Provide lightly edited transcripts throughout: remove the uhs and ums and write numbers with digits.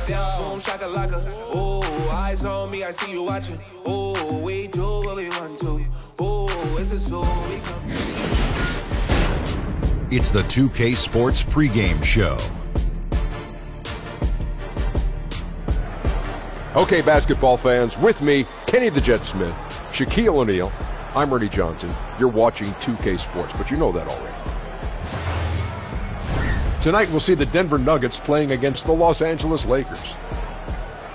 touchdown. Boom, shakalaka. Oh, eyes on me, I see you watching. Oh, we do what we want to. Oh, is it so we come? It's the 2K Sports pregame show. Okay, basketball fans, with me, Kenny the Jet Smith, Shaquille O'Neal. I'm Ernie Johnson. You're watching 2K Sports, but you know that already. Tonight, we'll see the Denver Nuggets playing against the Los Angeles Lakers.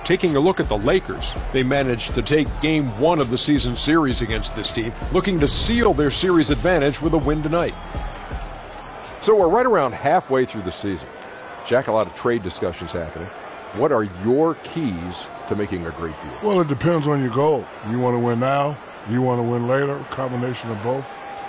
Taking a look at the Lakers, they managed to take Game 1 of the season series against this team, looking to seal their series advantage with a win tonight. So we're right around halfway through the season. Jack, a lot of trade discussions happening. What are your keys to making a great deal? Well, it depends on your goal. You want to win now? You want to win later? A combination of both?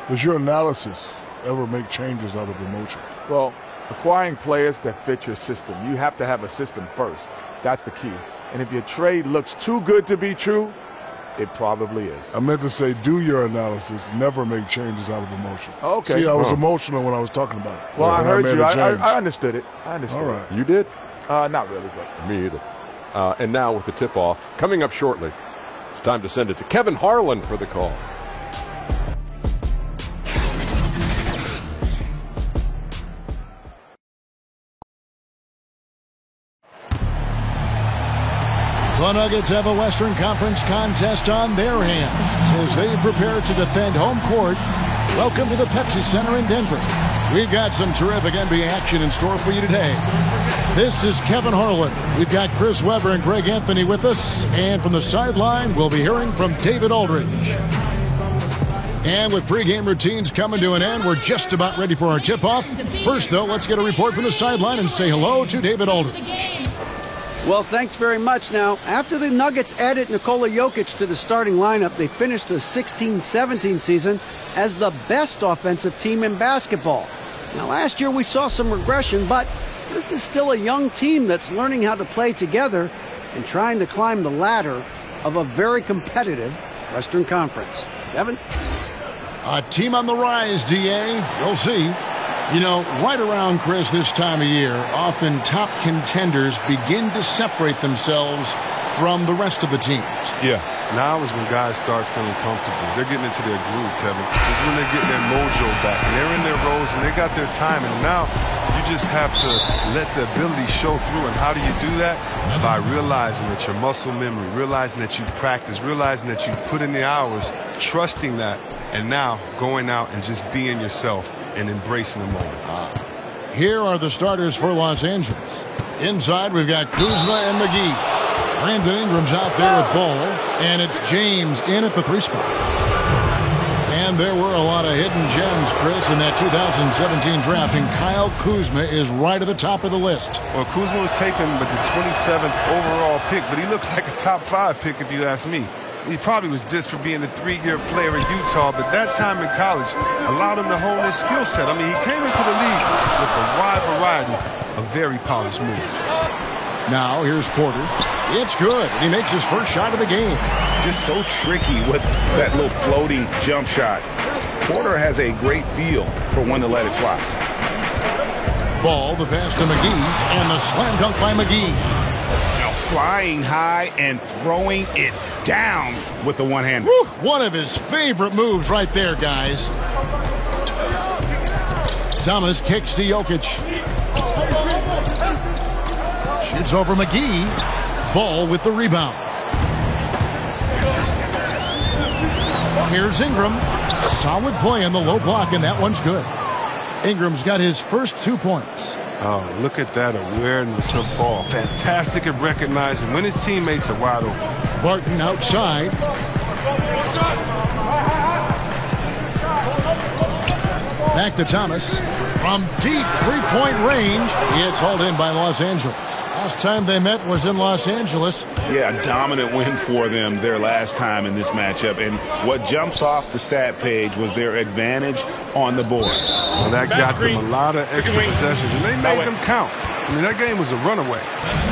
Does your analysis ever make changes out of emotion? Well, acquiring players that fit your system. You have to have a system first. That's the key. And if your trade looks too good to be true, it probably is. I meant to say, do your analysis, never make changes out of emotion. Okay. See, I was emotional when I was talking about it. Well, I heard you. I understood it. I understood All right. it. You did? Not really, but. Me either. And now with the tip-off, coming up shortly, it's time to send it to Kevin Harlan for the call. The Nuggets have a Western Conference contest on their hands as they prepare to defend home court. Welcome to the Pepsi Center in Denver. We've got some terrific NBA action in store for you today. This is Kevin Harlan. We've got Chris Webber and Greg Anthony with us. And from the sideline, we'll be hearing from David Aldridge. And with pregame routines coming to an end, we're just about ready for our tip-off. First, though, let's get a report from the sideline and say hello to David Aldridge. Well, thanks very much. Now, after the Nuggets added Nikola Jokic to the starting lineup, they finished the 16-17 season as the best offensive team in basketball. Now, last year we saw some regression, but this is still a young team that's learning how to play together and trying to climb the ladder of a very competitive Western Conference. Kevin? A team on the rise, DA. We'll see. You know, right around, Chris, this time of year, often top contenders begin to separate themselves from the rest of the teams. Yeah. Now is when guys start feeling comfortable. They're getting into their groove, Kevin. This is when they're getting their mojo back. And they're in their roles, and they got their time. And now you just have to let the ability show through. And how do you do that? By realizing that your muscle memory, realizing that you practice, realizing that you put in the hours, trusting that, and now going out and just being yourself and embracing the moment. Here are the starters for Los Angeles. Inside, we've got Kuzma and McGee. Brandon Ingram's out there with Ball, and it's James in at the 3 spot. And there were a lot of hidden gems, Chris, in that 2017 draft, and Kyle Kuzma is right at the top of the list. Well, Kuzma was taken with the 27th overall pick, but he looks like a top 5 pick if you ask me. He probably was just for being a 3-year player in Utah, but that time in college allowed him to hone his skill set. I mean, he came into the league with a wide variety of very polished moves. Now, here's Porter. It's good. He makes his first shot of the game. Just so tricky with that little floating jump shot. Porter has a great feel for when to let it fly. Ball, the pass to McGee, and the slam dunk by McGee. Now flying high and throwing it down with the one-hander. One of his favorite moves right there, guys. Thomas kicks to Jokic. Shoots over McGee. Ball with the rebound. Here's Ingram. Solid play in the low block, and that one's good. Ingram's got his first 2 points. Oh, look at that awareness of ball. Fantastic at recognizing when his teammates are wide open. Barton outside. Back to Thomas. From deep three-point range, it's hauled in by Los Angeles. Last time they met was in Los Angeles. Yeah, a dominant win for them their last time in this matchup. And what jumps off the stat page was their advantage on the board. Well, that got them a lot of extra possessions, and they made them count. I mean, that game was a runaway.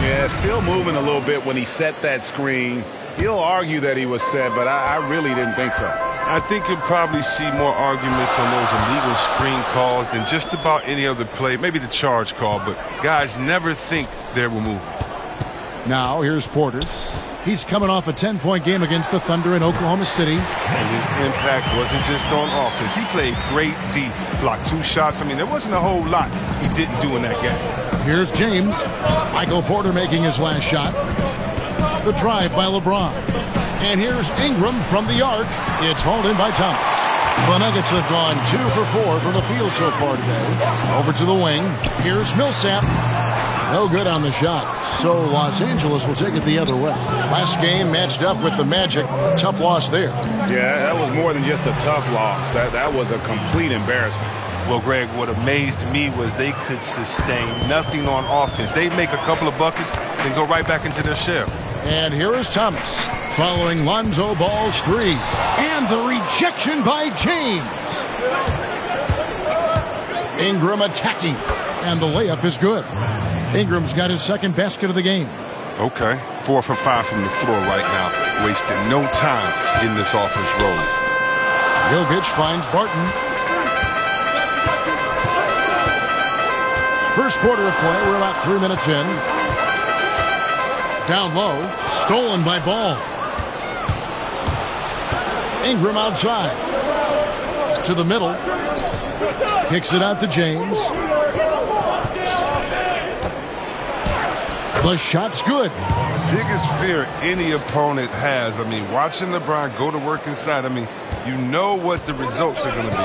Yeah, still moving a little bit when he set that screen. He'll argue that he was set, but I really didn't think so. I think you'll probably see more arguments on those illegal screen calls than just about any other play. Maybe the charge call, but guys never think they're moving. Now here's Porter. He's coming off a 10-point game against the Thunder in Oklahoma City. And his impact wasn't just on offense. He played great D, blocked 2 shots. I mean, there wasn't a whole lot he didn't do in that game. Here's James. Michael Porter making his last shot. The drive by LeBron. And here's Ingram from the arc. It's hauled in by Thomas. The Nuggets have gone 2 for 4 from the field so far today. Over to the wing. Here's Millsap. No good on the shot, so Los Angeles will take it the other way. Last game matched up with the Magic. Tough loss there. Yeah, that was more than just a tough loss. That was a complete embarrassment. Well, Greg, what amazed me was they could sustain nothing on offense. They'd make a couple of buckets, then go right back into their shell. And here is Thomas following Lonzo Ball's 3. And the rejection by James. Ingram attacking. And the layup is good. Ingram's got his second basket of the game. Okay, 4 for 5 from the floor right now. Wasting no time in this offense rolling. Jokic finds Barton. First quarter of play, we're about 3 minutes in. Down low, stolen by Ball. Ingram outside. To the middle. Kicks it out to James. The shot's good. Biggest fear any opponent has. I mean, watching LeBron go to work inside, I mean, you know what the results are going to be.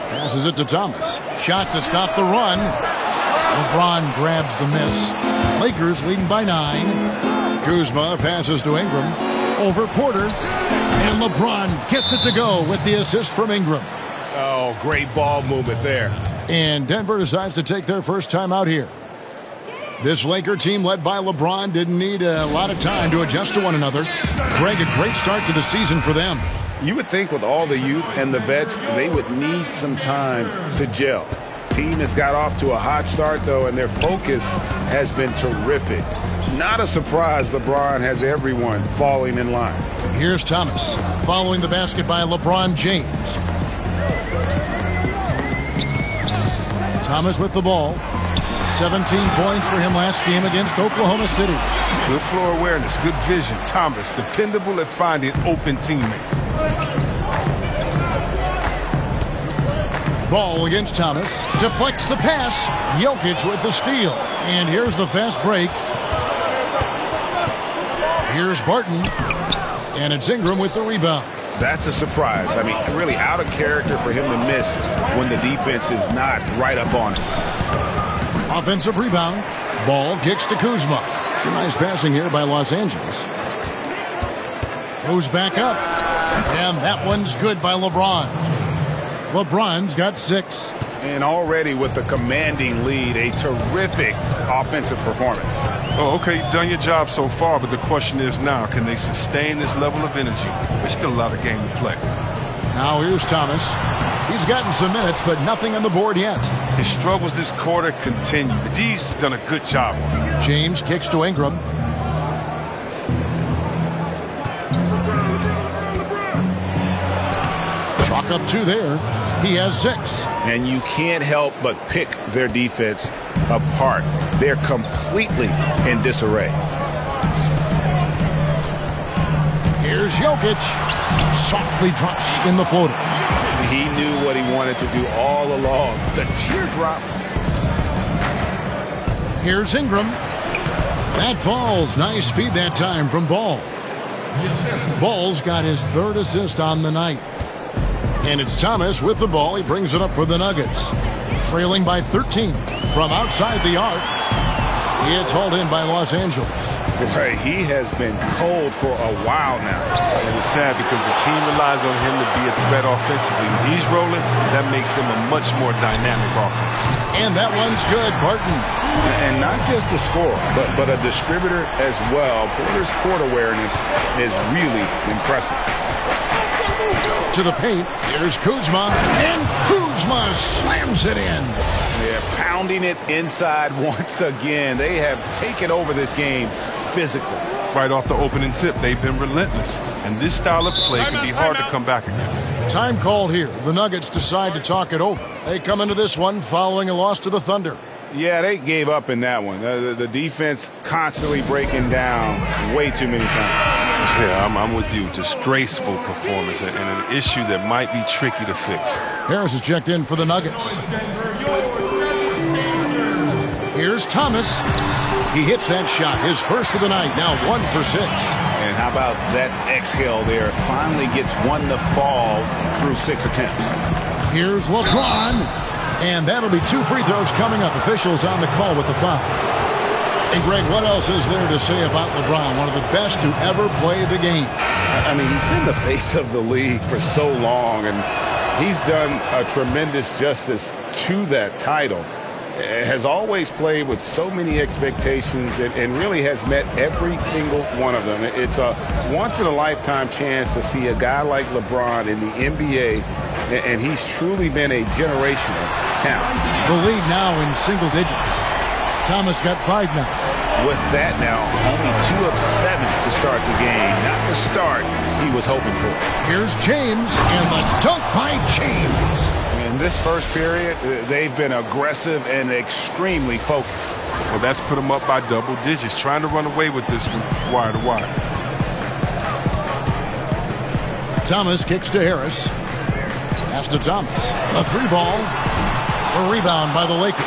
Passes it to Thomas. Shot to stop the run. LeBron grabs the miss. Lakers leading by 9. Kuzma passes to Ingram. Over Porter. And LeBron gets it to go with the assist from Ingram. Oh, great ball movement there. And Denver decides to take their first time out here. This Laker team led by LeBron didn't need a lot of time to adjust to one another. Greg, a great start to the season for them. You would think with all the youth and the vets, they would need some time to gel. Team has got off to a hot start, though, and their focus has been terrific. Not a surprise LeBron has everyone falling in line. Here's Thomas following the basket by LeBron James. Thomas with the ball. 17 points for him last game against Oklahoma City. Good floor awareness, good vision. Thomas, dependable at finding open teammates. Ball against Thomas. Deflects the pass. Jokic with the steal. And here's the fast break. Here's Barton. And it's Ingram with the rebound. That's a surprise. I mean, really out of character for him to miss when the defense is not right up on him. Offensive rebound. Ball kicks to Kuzma. Nice passing here by Los Angeles. Goes back up. And that one's good by LeBron. LeBron's got 6. And already with the commanding lead, a terrific offensive performance. Oh, okay, you've done your job so far, but the question is now, can they sustain this level of energy? There's still a lot of game to play. Now here's Thomas. He's gotten some minutes, but nothing on the board yet. His struggles this quarter continue. The D's done a good job. James kicks to Ingram. Chalk up 2 there. He has 6. And you can't help but pick their defense apart. They're completely in disarray. Here's Jokic. Softly drops in the floater. He knew what he wanted to do all along. The teardrop. Here's Ingram. That falls. Nice feed that time from Ball. Ball's got his 3rd assist on the night. And it's Thomas with the ball. He brings it up for the Nuggets. Trailing by 13 from outside the arc. It's hauled in by Los Angeles. Right, he has been cold for a while now. And it's sad because the team relies on him to be a threat offensively. When he's rolling, that makes them a much more dynamic offense. And that one's good, Barton. And not just a scorer, but a distributor as well. Porter's court awareness is really impressive. To the paint, here's Kuzma, and Kuzma slams it in. They're pounding it inside once again. They have taken over this game physically. Right off the opening tip, they've been relentless. And this style of play can be hard to come back against. Time called here. The Nuggets decide to talk it over. They come into this one following a loss to the Thunder. Yeah, they gave up in that one. The defense constantly breaking down way too many times. Yeah, I'm with you. Disgraceful performance and an issue that might be tricky to fix. Harris is checked in for the Nuggets. Here's Thomas. He hits that shot, his first of the night, now 1 for 6. And how about that exhale there? Finally gets one to fall through 6 attempts. Here's LeBron. And that'll be 2 free throws coming up. Officials on the call with the foul. And Greg, what else is there to say about LeBron? One of the best to ever play the game. I mean, he's been the face of the league for so long, and he's done a tremendous justice to that title. Has always played with so many expectations and really has met every single one of them. It's a once-in-a-lifetime chance to see a guy like LeBron in the NBA, and he's truly been a generational talent. The lead now in single digits. Thomas got 5 now. With that now, only 2 of 7 to start the game. Not the start he was hoping for. Here's James, and the dunk by James. In this first period, they've been aggressive and extremely focused. Well, that's put them up by double digits, trying to run away with this one wire to wire. Thomas kicks to Harris. Pass to Thomas. A 3-ball. A rebound by the Lakers.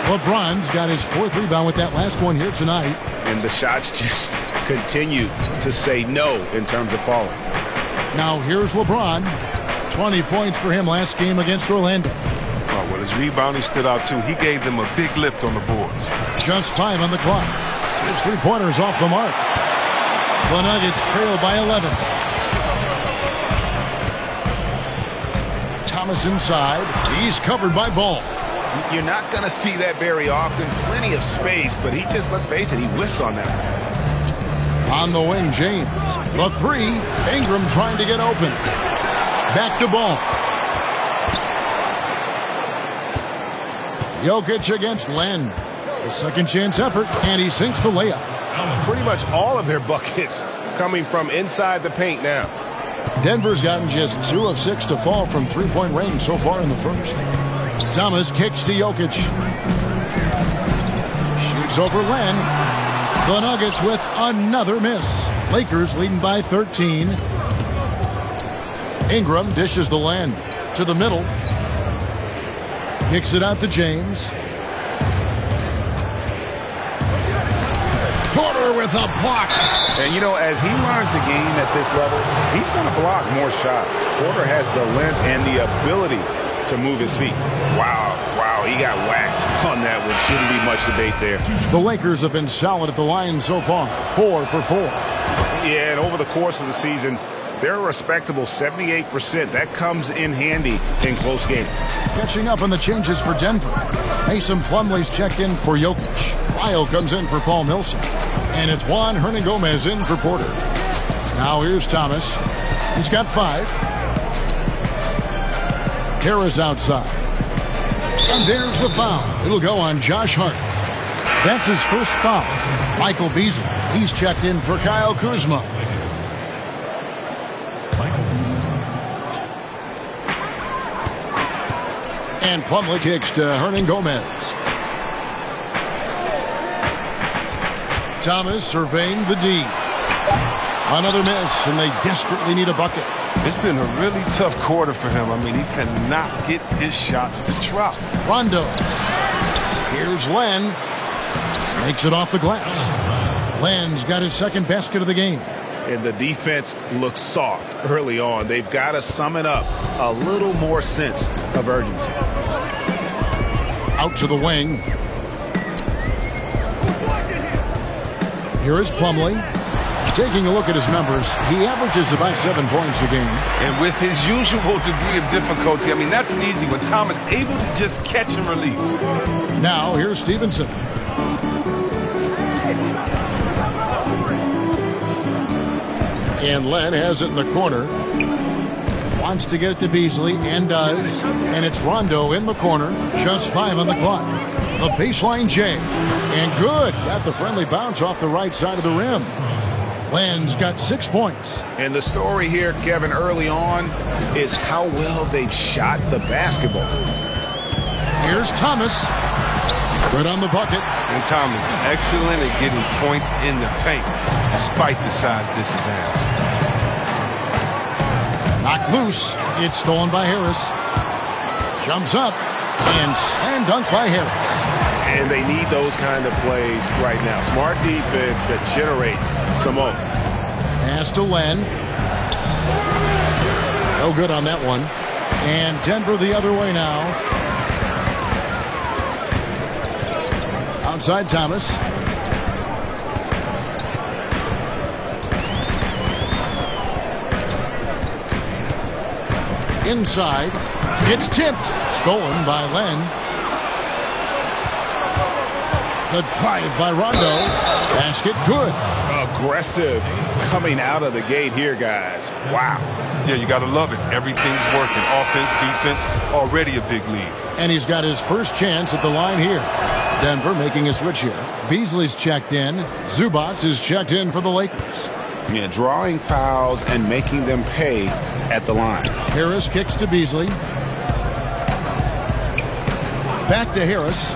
LeBron's got his 4th rebound with that last one here tonight. And the shots just continue to say no in terms of falling. Now here's LeBron. 20 points for him last game against Orlando. Oh, well, his rebounding stood out, too. He gave them a big lift on the boards. Just 5 on the clock. His 3-pointers off the mark. The Nuggets trail by 11. Thomas inside. He's covered by Ball. You're not going to see that very often. Plenty of space, but he just, let's face it, he whiffs on that. On the wing, James. The 3. Ingram trying to get open. Back to Ball. Jokic against Len. A second chance effort, and he sinks the layup. Pretty much all of their buckets coming from inside the paint now. Denver's gotten just 2 of 6 to fall from 3-point range so far in the first. Thomas kicks to Jokic. Shoots over Len. The Nuggets with another miss. Lakers leading by 13. Ingram dishes the Len to the middle. Kicks it out to James. Porter with a block. And, you know, as he learns the game at this level, he's going to block more shots. Porter has the length and the ability to move his feet. Wow, he got whacked on that one. Shouldn't be much debate there. The Lakers have been solid at the line so far. 4 for 4. Yeah, and over the course of the season, they're a respectable 78%. That comes in handy in close games. Catching up on the changes for Denver. Mason Plumlee's checked in for Jokic. Lyle comes in for Paul Millsap. And it's Juan Hernangomez in for Porter. Now here's Thomas. He's got 5. Harris outside. And there's the foul. It'll go on Josh Hart. That's his first foul. Michael Beasley. He's checked in for Kyle Kuzma. And Plumlee kicks to Hernangomez. Thomas surveying the D. Another miss, and they desperately need a bucket. It's been a really tough quarter for him. I mean, he cannot get his shots to drop. Rondo. Here's Len. Makes it off the glass. Len's got his second basket of the game. And the defense looks soft early on. They've got to sum it up. A little more sense of urgency. Out to the wing. Here is Plumlee. Taking a look at his numbers, he averages about 7 points a game. And with his usual degree of difficulty, I mean, that's an easy one. Thomas able to just catch and release. Now, here's Stevenson. And Len has it in the corner. Wants to get it to Beasley, and does. And it's Rondo in the corner. Just 5 on the clock. The baseline J. And good. Got the friendly bounce off the right side of the rim. Len's got 6 points. And the story here, Kevin, early on is how well they've shot the basketball. Here's Thomas. Good on the bucket. And Thomas, excellent at getting points in the paint, despite the size disadvantage. Knocked loose. It's stolen by Harris. Jumps up and slam dunk by Harris. And they need those kind of plays right now. Smart defense that generates some open. Pass to Len. No good on that one. And Denver the other way now. Outside Thomas. Inside. It's tipped. Stolen by Len. The drive by Rondo. Basket good. Aggressive coming out of the gate here, guys. Wow. Yeah, you got to love it. Everything's working. Offense, defense, already a big lead. And he's got his first chance at the line here. Denver making a switch here. Beasley's checked in. Zubac is checked in for the Lakers. Yeah, drawing fouls and making them pay at the line. Harris kicks to Beasley. Back to Harris.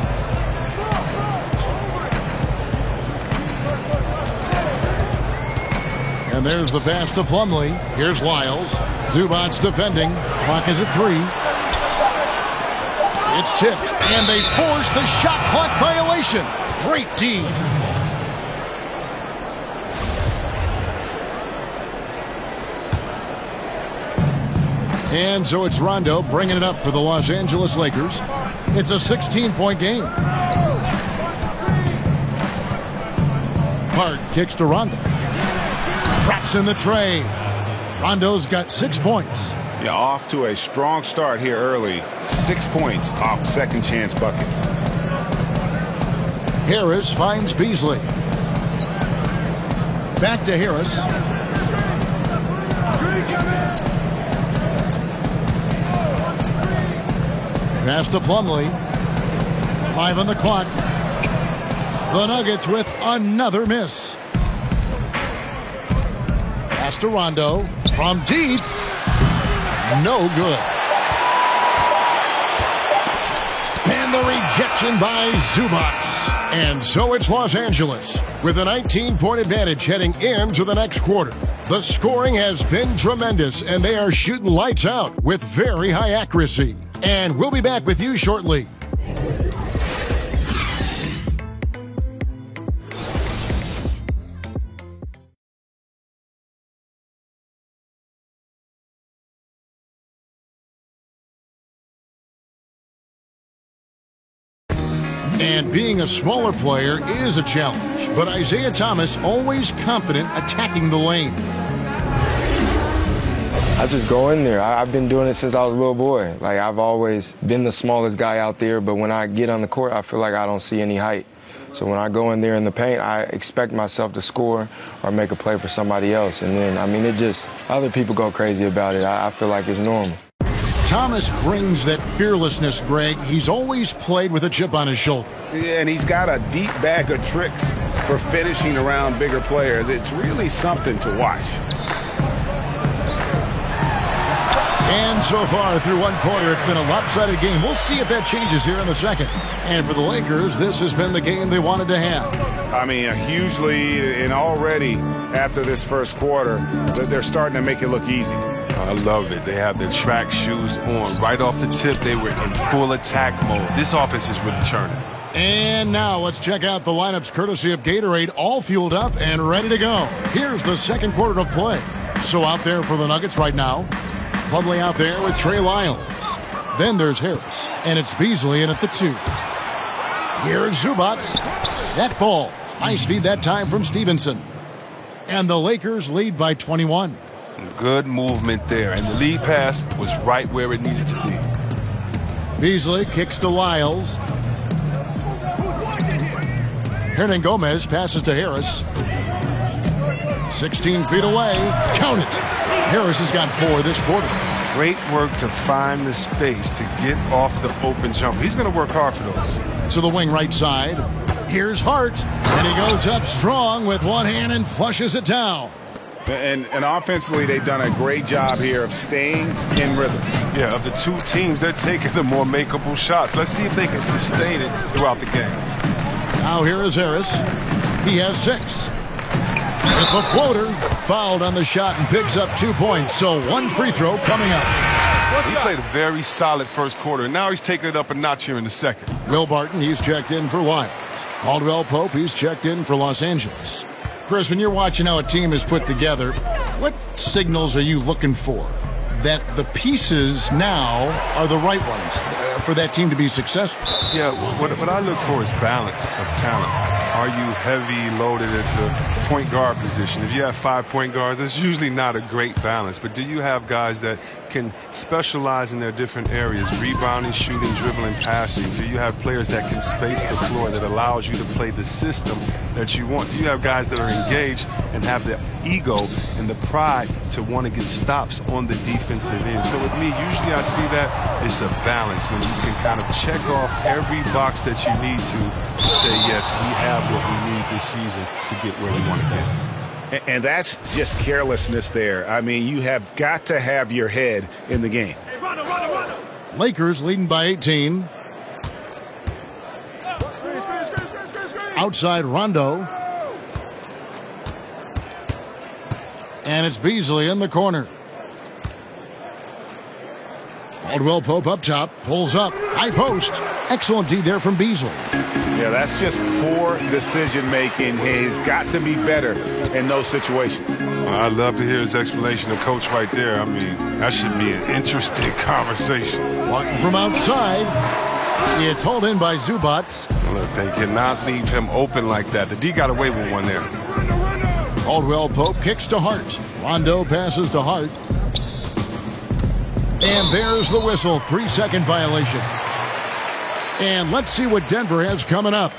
And there's the pass to Plumlee. Here's Lyles. Zubac defending. Clock is at 3. It's tipped. And they force the shot clock violation. Great team. And so it's Rondo bringing it up for the Los Angeles Lakers. It's a 16-point game. Hart kicks to Rondo. Drops in the tray. Rondo's got 6 points. Yeah, off to a strong start here early. 6 points off second chance buckets. Harris finds Beasley. Back to Harris. Pass to Plumlee. 5 on the clock. The Nuggets with another miss. Pass to Rondo. From deep. No good. And the rejection by Zubac. And so it's Los Angeles with a 19-point advantage heading into the next quarter. The scoring has been tremendous, and they are shooting lights out with very high accuracy. And we'll be back with you shortly. And being a smaller player is a challenge, but Isaiah Thomas always confident attacking the lane. I just go in there. I've been doing it since I was a little boy. Like, I've always been the smallest guy out there, but when I get on the court, I feel like I don't see any height. So when I go in there in the paint, I expect myself to score or make a play for somebody else. And then, I mean, it just, other people go crazy about it. I feel like it's normal. Thomas brings that fearlessness, Greg. He's always played with a chip on his shoulder. Yeah, and he's got a deep bag of tricks for finishing around bigger players. It's really something to watch. And so far through one quarter, it's been a lopsided game. We'll see if that changes here in the second. And for the Lakers, this has been the game they wanted to have. I mean, a huge lead, and already after this first quarter, they're starting to make it look easy. I love it. They have their track shoes on. Right off the tip, they were in full attack mode. This offense is really churning. And now let's check out the lineups courtesy of Gatorade, all fueled up and ready to go. Here's the second quarter of play. So out there for the Nuggets right now, Plumlee out there with Trey Lyles. Then there's Harris, and it's Beasley in at the 2. Here's Zubac. That falls. Nice feed that time from Stevenson. And the Lakers lead by 21. Good movement there, and the lead pass was right where it needed to be. Beasley kicks to Lyles. Hernan Gomez passes to Harris. 16 feet away. Count it. Harris has got 4 this quarter. Great work to find the space to get off the open jumper. He's going to work hard for those. To the wing right side. Here's Hart. And he goes up strong with one hand and flushes it down. And offensively, they've done a great job here of staying in rhythm. Yeah, of the two teams, they're taking the more makeable shots. Let's see if they can sustain it throughout the game. Now here is Harris. He has 6. With the floater, fouled on the shot and picks up 2 points. So 1 free throw coming up. He played a very solid first quarter, and now he's taking it up a notch here in the second. Will Barton, he's checked in for Lyles. Caldwell Pope, he's checked in for Los Angeles. Chris, when you're watching how a team is put together, what signals are you looking for that the pieces now are the right ones for that team to be successful? Yeah, what I look for is balance of talent. Are you heavy loaded at the point guard position? If you have 5 point guards, that's usually not a great balance. But do you have guys that can specialize in their different areas, rebounding, shooting, dribbling, passing? Do you have players that can space the floor that allows you to play the system that you want? Do you have guys that are engaged and have the ego and the pride to want to get stops on the defensive end? So with me, usually I see that it's a balance when you can kind of check off every box that you need to say, yes, we have what we need this season to get where we want to get. And that's just carelessness there. I mean, you have got to have your head in the game. Lakers leading by 18. Outside Rondo. And it's Beasley in the corner. Caldwell Pope up top, pulls up, high post. Excellent D there from Beasley. Yeah, that's just poor decision-making. He's got to be better in those situations. I'd love to hear his explanation of Coach right there. I mean, that should be an interesting conversation. Martin from outside. It's hauled in by Zubac. Look, they cannot leave him open like that. The D got away with one there. Caldwell Pope kicks to Hart. Rondo passes to Hart. And there's the whistle. 3-second violation. And let's see what Denver has coming up.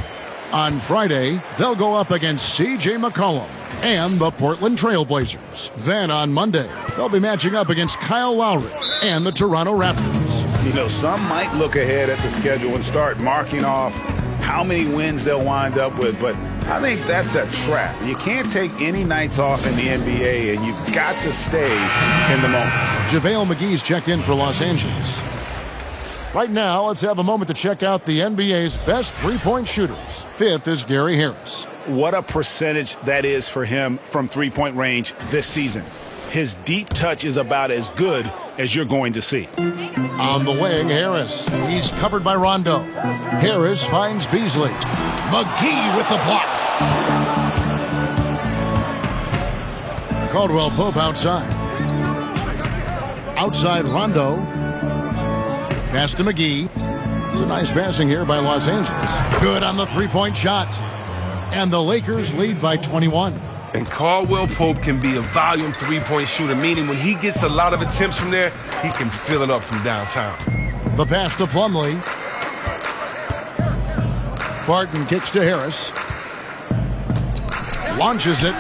On Friday, they'll go up against C.J. McCollum and the Portland Trail Blazers. Then on Monday, they'll be matching up against Kyle Lowry and the Toronto Raptors. You know, some might look ahead at the schedule and start marking off how many wins they'll wind up with, but I think that's a trap. You can't take any nights off in the NBA, and you've got to stay in the moment. JaVale McGee's checked in for Los Angeles. Right now, let's have a moment to check out the NBA's best three-point shooters. 5th is Gary Harris. What a percentage that is for him from three-point range this season. His deep touch is about as good as you're going to see. On the wing, Harris. He's covered by Rondo. Harris finds Beasley. McGee with the block. Caldwell Pope outside. Outside Rondo. Pass to McGee. It's a nice passing here by Los Angeles. Good on the three-point shot. And the Lakers lead by 21. And Caldwell Pope can be a volume three-point shooter, meaning when he gets a lot of attempts from there, he can fill it up from downtown. The pass to Plumlee. Barton kicks to Harris. Launches it.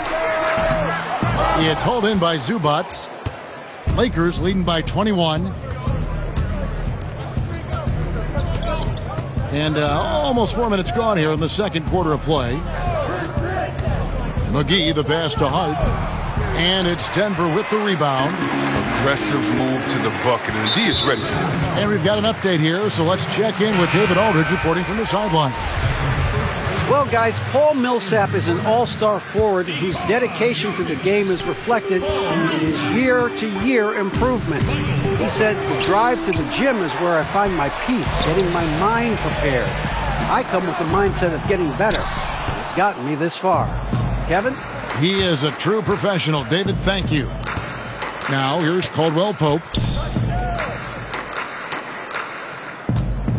It's hauled in by Zubac. Lakers leading by 21. And almost 4 minutes gone here in the second quarter of play. McGee, the pass to Hart. And it's Denver with the rebound. Aggressive move to the bucket, and the D is ready for it. And we've got an update here, so let's check in with David Aldridge reporting from the sideline. Well, guys, Paul Millsap is an all-star forward whose dedication to the game is reflected in his year-to-year improvement. He said, the drive to the gym is where I find my peace, getting my mind prepared. I come with the mindset of getting better. It's gotten me this far. Kevin? He is a true professional. David, thank you. Now, here's Caldwell Pope.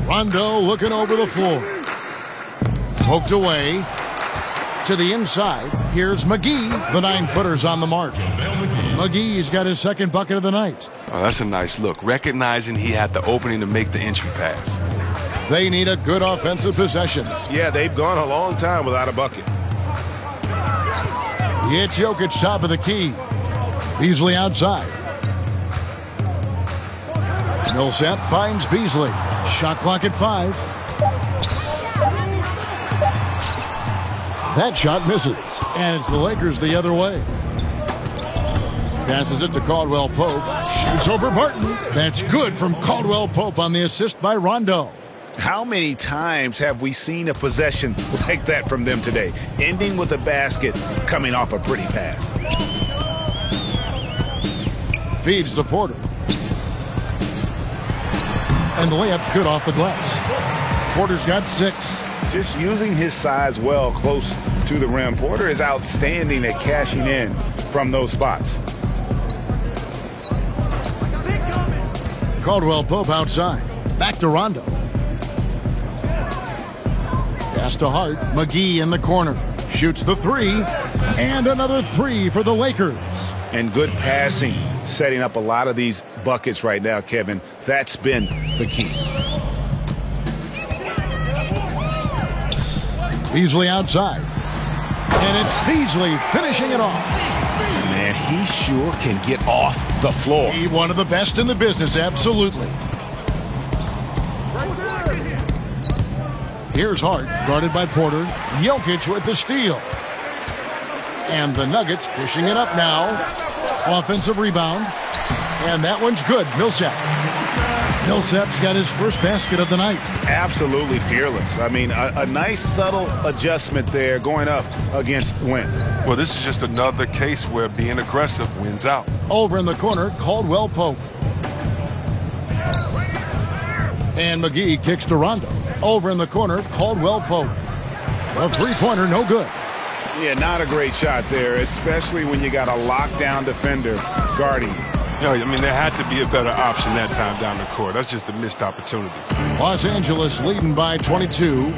Rondo looking over the floor. Poked away to the inside. Here's McGee. The 9-footer's on the mark. McGee's got his second bucket of the night. Oh, that's a nice look. Recognizing he had the opening to make the entry pass. They need a good offensive possession. Yeah, they've gone a long time without a bucket. It's Jokic top of the key. Beasley outside. Millsap finds Beasley. Shot clock at 5. That shot misses. And it's the Lakers the other way. Passes it to Caldwell Pope. Shoots over Barton. That's good from Caldwell Pope on the assist by Rondo. How many times have we seen a possession like that from them today? Ending with a basket, coming off a pretty pass. Feeds to Porter. And the layup's good off the glass. Porter's got 6. Just using his size well close to the rim. Porter is outstanding at cashing in from those spots. Caldwell Pope outside. Back to Rondo. Pass to Hart. McGee in the corner. Shoots the 3. And another 3 for the Lakers. And good passing, setting up a lot of these buckets right now, Kevin. That's been the key. Beasley outside. And it's Beasley finishing it off. Man, he sure can get off the floor. He one of the best in the business, absolutely. Here's Hart, guarded by Porter. Jokic with the steal. And the Nuggets pushing it up now. Offensive rebound. And that one's good. Millsap. Millsap's got his first basket of the night. Absolutely fearless. I mean, a nice subtle adjustment there going up against Wynn. Well, this is just another case where being aggressive wins out. Over in the corner, Caldwell Pope. And McGee kicks to Rondo. Over in the corner, Caldwell Pope. A three-pointer, no good. Yeah, not a great shot there, especially when you got a lockdown defender guarding. Yeah, I mean, there had to be a better option that time down the court. That's just a missed opportunity. Los Angeles leading by 22.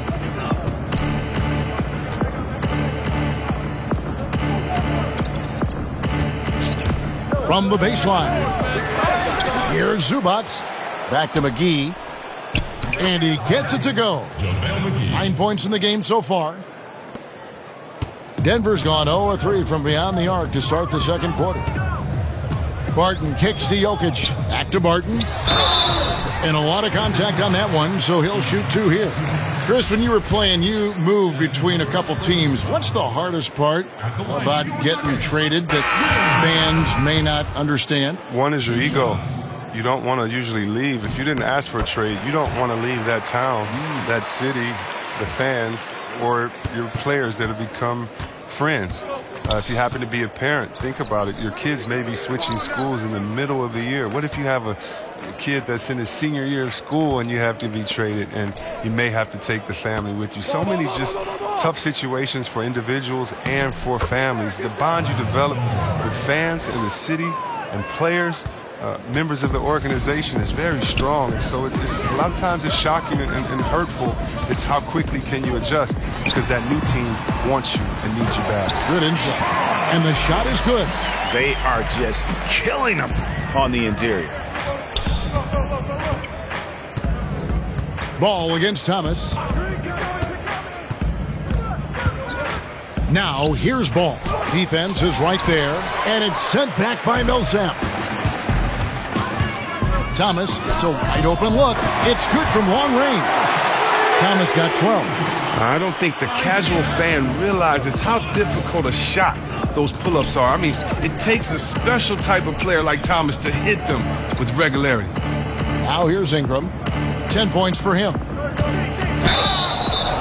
From the baseline. Here's Zubac. Back to McGee. And he gets it to go. 9 points in the game so far. Denver's gone 0-3 from beyond the arc to start the second quarter. Barton kicks to Jokic. Back to Barton. And a lot of contact on that one, so he'll shoot 2 here. Chris, when you were playing, you moved between a couple teams. What's the hardest part about getting traded that fans may not understand? One is your ego. You don't want to usually leave. If you didn't ask for a trade, you don't want to leave that town, that city, the fans, or your players that have become friends. If you happen to be a parent, think about it. Your kids may be switching schools in the middle of the year. What if you have a kid that's in his senior year of school and you have to be traded and you may have to take the family with you? So many just tough situations for individuals and for families. The bond you develop with fans in the city and players, members of the organization, is very strong. And so it's a lot of times it's shocking and hurtful. It's how quickly can you adjust, because that new team wants you and needs you back. Good insight. And the shot is good. They are just killing them on the interior. Ball against Thomas. Now here's Ball. Defense is right there, and it's sent back by Millsap. Thomas, it's a wide open look. It's good from long range. Thomas got 12. I don't think the casual fan realizes how difficult a shot those pull-ups are. I mean, it takes a special type of player like Thomas to hit them with regularity. Now here's Ingram. 10 points for him.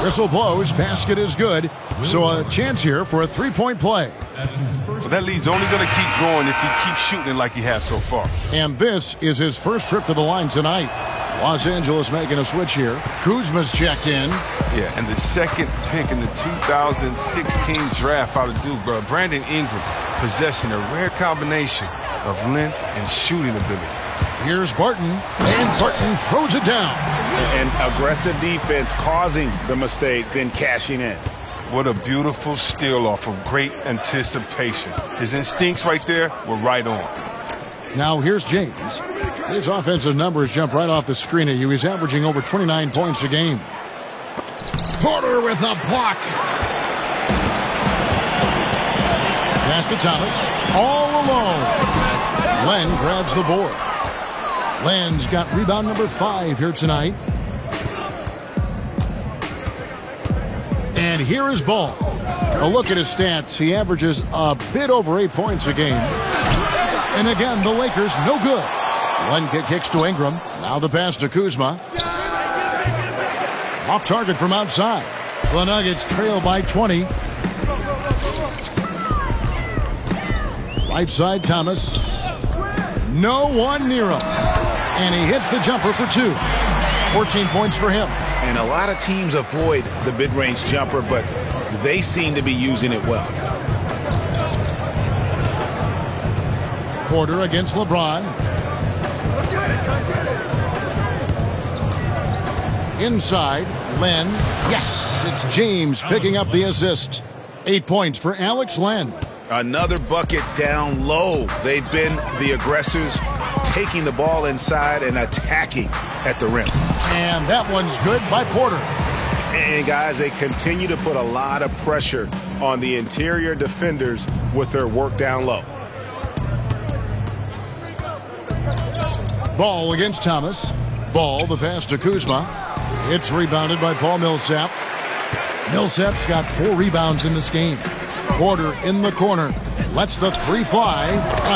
Whistle blows. Basket is good. So a chance here for a three-point play. Well, that lead's only going to keep growing if he keeps shooting like he has so far. And this is his first trip to the line tonight. Los Angeles making a switch here. Kuzma's checked in. Yeah, and the second pick in the 2016 draft out of Duke, bro. Brandon Ingram, possessing a rare combination of length and shooting ability. Here's Barton, and Barton throws it down. And aggressive defense causing the mistake, then cashing in. What a beautiful steal off of great anticipation. His instincts right there were right on. Now here's James. His offensive numbers jump right off the screen at you. He's averaging over 29 points a game. Porter with a block. Pass to Thomas. All alone. Len grabs the board. Len's got rebound number 5 here tonight. And here is Ball. A look at his stats. He averages a bit over 8 points a game. And again, the Lakers no good. One kick kicks to Ingram. Now the pass to Kuzma. Off target from outside. The Nuggets trail by 20. Right side, Thomas. No one near him. And he hits the jumper for 2. 14 points for him. And a lot of teams avoid the mid-range jumper, but they seem to be using it well. Porter against LeBron. Inside, Len. Yes, it's James picking up the assist. 8 points for Alex Len. Another bucket down low. They've been the aggressors, taking the ball inside and attacking at the rim. And that one's good by Porter. And guys, they continue to put a lot of pressure on the interior defenders with their work down low. Ball against Thomas. Ball, the pass to Kuzma. It's rebounded by Paul Millsap. Millsap's got 4 rebounds in this game. Porter in the corner. Lets the 3 fly.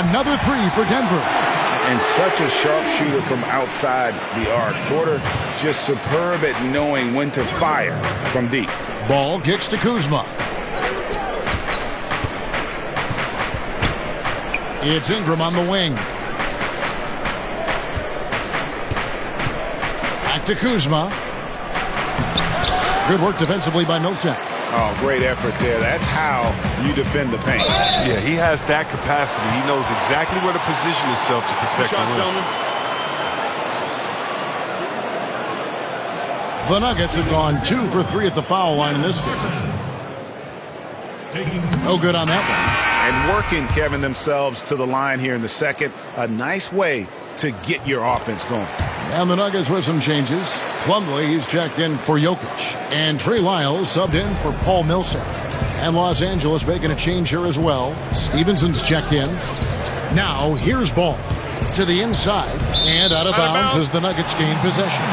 Another 3 for Denver. And such a sharpshooter from outside the arc. Porter just superb at knowing when to fire from deep. Ball kicks to Kuzma. It's Ingram on the wing. Back to Kuzma. Good work defensively by Millsap. Oh, great effort there. That's how you defend the paint. Yeah, he has that capacity. He knows exactly where to position himself to protect the rim. The Nuggets have gone 2 for 3 at the foul line in this game. No good on that one. And working, Kevin, themselves to the line here in the second. A nice way to get your offense going. And the Nuggets with some changes. Plumlee, he's checked in for Jokic. And Trey Lyles subbed in for Paul Millsap. And Los Angeles making a change here as well. Stevenson's checked in. Now, here's Ball. To the inside. And out of bounds as the Nuggets gain possession.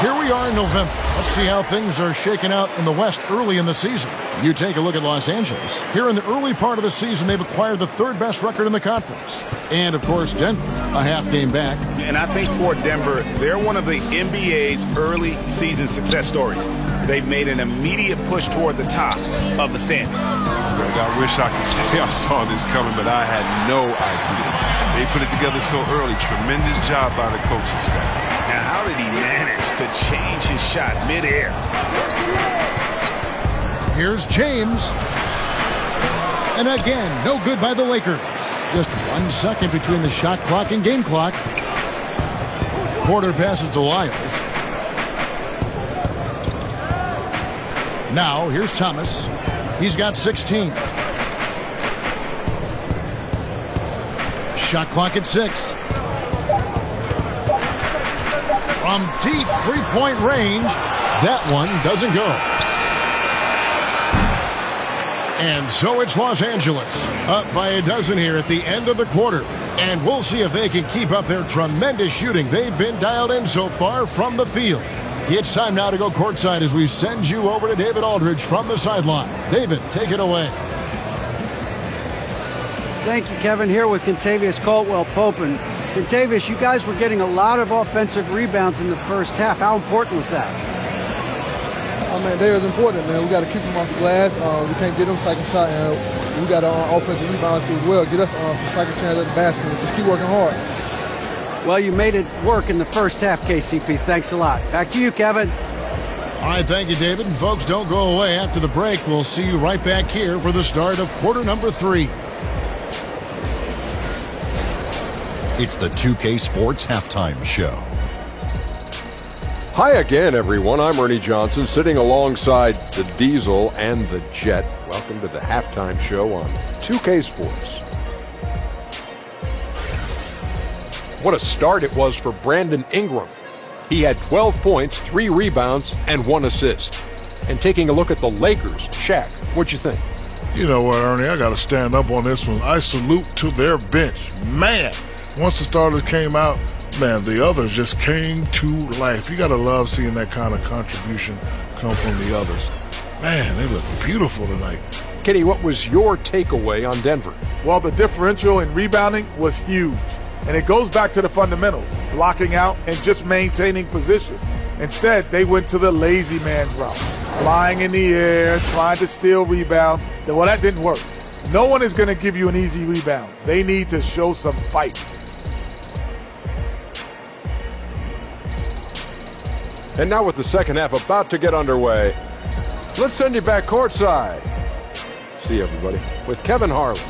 Here we are in November. Let's see how things are shaking out in the West early in the season. You take a look at Los Angeles. Here in the early part of the season, they've acquired the 3rd best record in the conference. And, of course, Denver, a half game back. And I think for Denver, they're one of the NBA's early season success stories. They've made an immediate push toward the top of the standings. Greg, I wish I could say I saw this coming, but I had no idea. They put it together so early. Tremendous job by the coaching staff. Now, how did he manage to change his shot midair? Here's James. And again, no good by the Lakers. Just 1 second between the shot clock and game clock. Porter passes to Lyles. Now, here's Thomas. He's got 16. Shot clock at 6. From deep 3-point range, that one doesn't go. And so it's Los Angeles, up by a dozen here at the end of the quarter. And we'll see if they can keep up their tremendous shooting. They've been dialed in so far from the field. It's time now to go courtside as we send you over to David Aldridge from the sideline. David, take it away. Thank you, Kevin. Here with Kentavious Caldwell-Pope. And Kentavious, you guys were getting a lot of offensive rebounds in the first half. How important was that? Oh, man, that was important, man. We got to keep them off the glass. We can't get them second shot. And we got our offensive rebound too as well. Get us some second chance at the basket. Just keep working hard. Well, you made it work in the first half, KCP. Thanks a lot. Back to you, Kevin. All right, thank you, David. And folks, don't go away. After the break, we'll see you right back here for the start of quarter number 3. It's the 2K Sports Halftime Show. Hi again, everyone. I'm Ernie Johnson, sitting alongside the Diesel and the Jet. Welcome to the Halftime Show on 2K Sports. What a start it was for Brandon Ingram. He had 12 points, 3 rebounds, and 1 assist. And taking a look at the Lakers, Shaq, what'd you think? You know what, Ernie, I got to stand up on this one. I salute to their bench. Man, once the starters came out, man, the others just came to life. You got to love seeing that kind of contribution come from the others. Man, they look beautiful tonight. Kenny, what was your takeaway on Denver? Well, the differential in rebounding was huge. And it goes back to the fundamentals, blocking out and just maintaining position. Instead, they went to the lazy man's route, flying in the air, trying to steal rebounds. Well, that didn't work. No one is going to give you an easy rebound. They need to show some fight. And now with the second half about to get underway, let's send you back courtside. See you, everybody, with Kevin Harlan.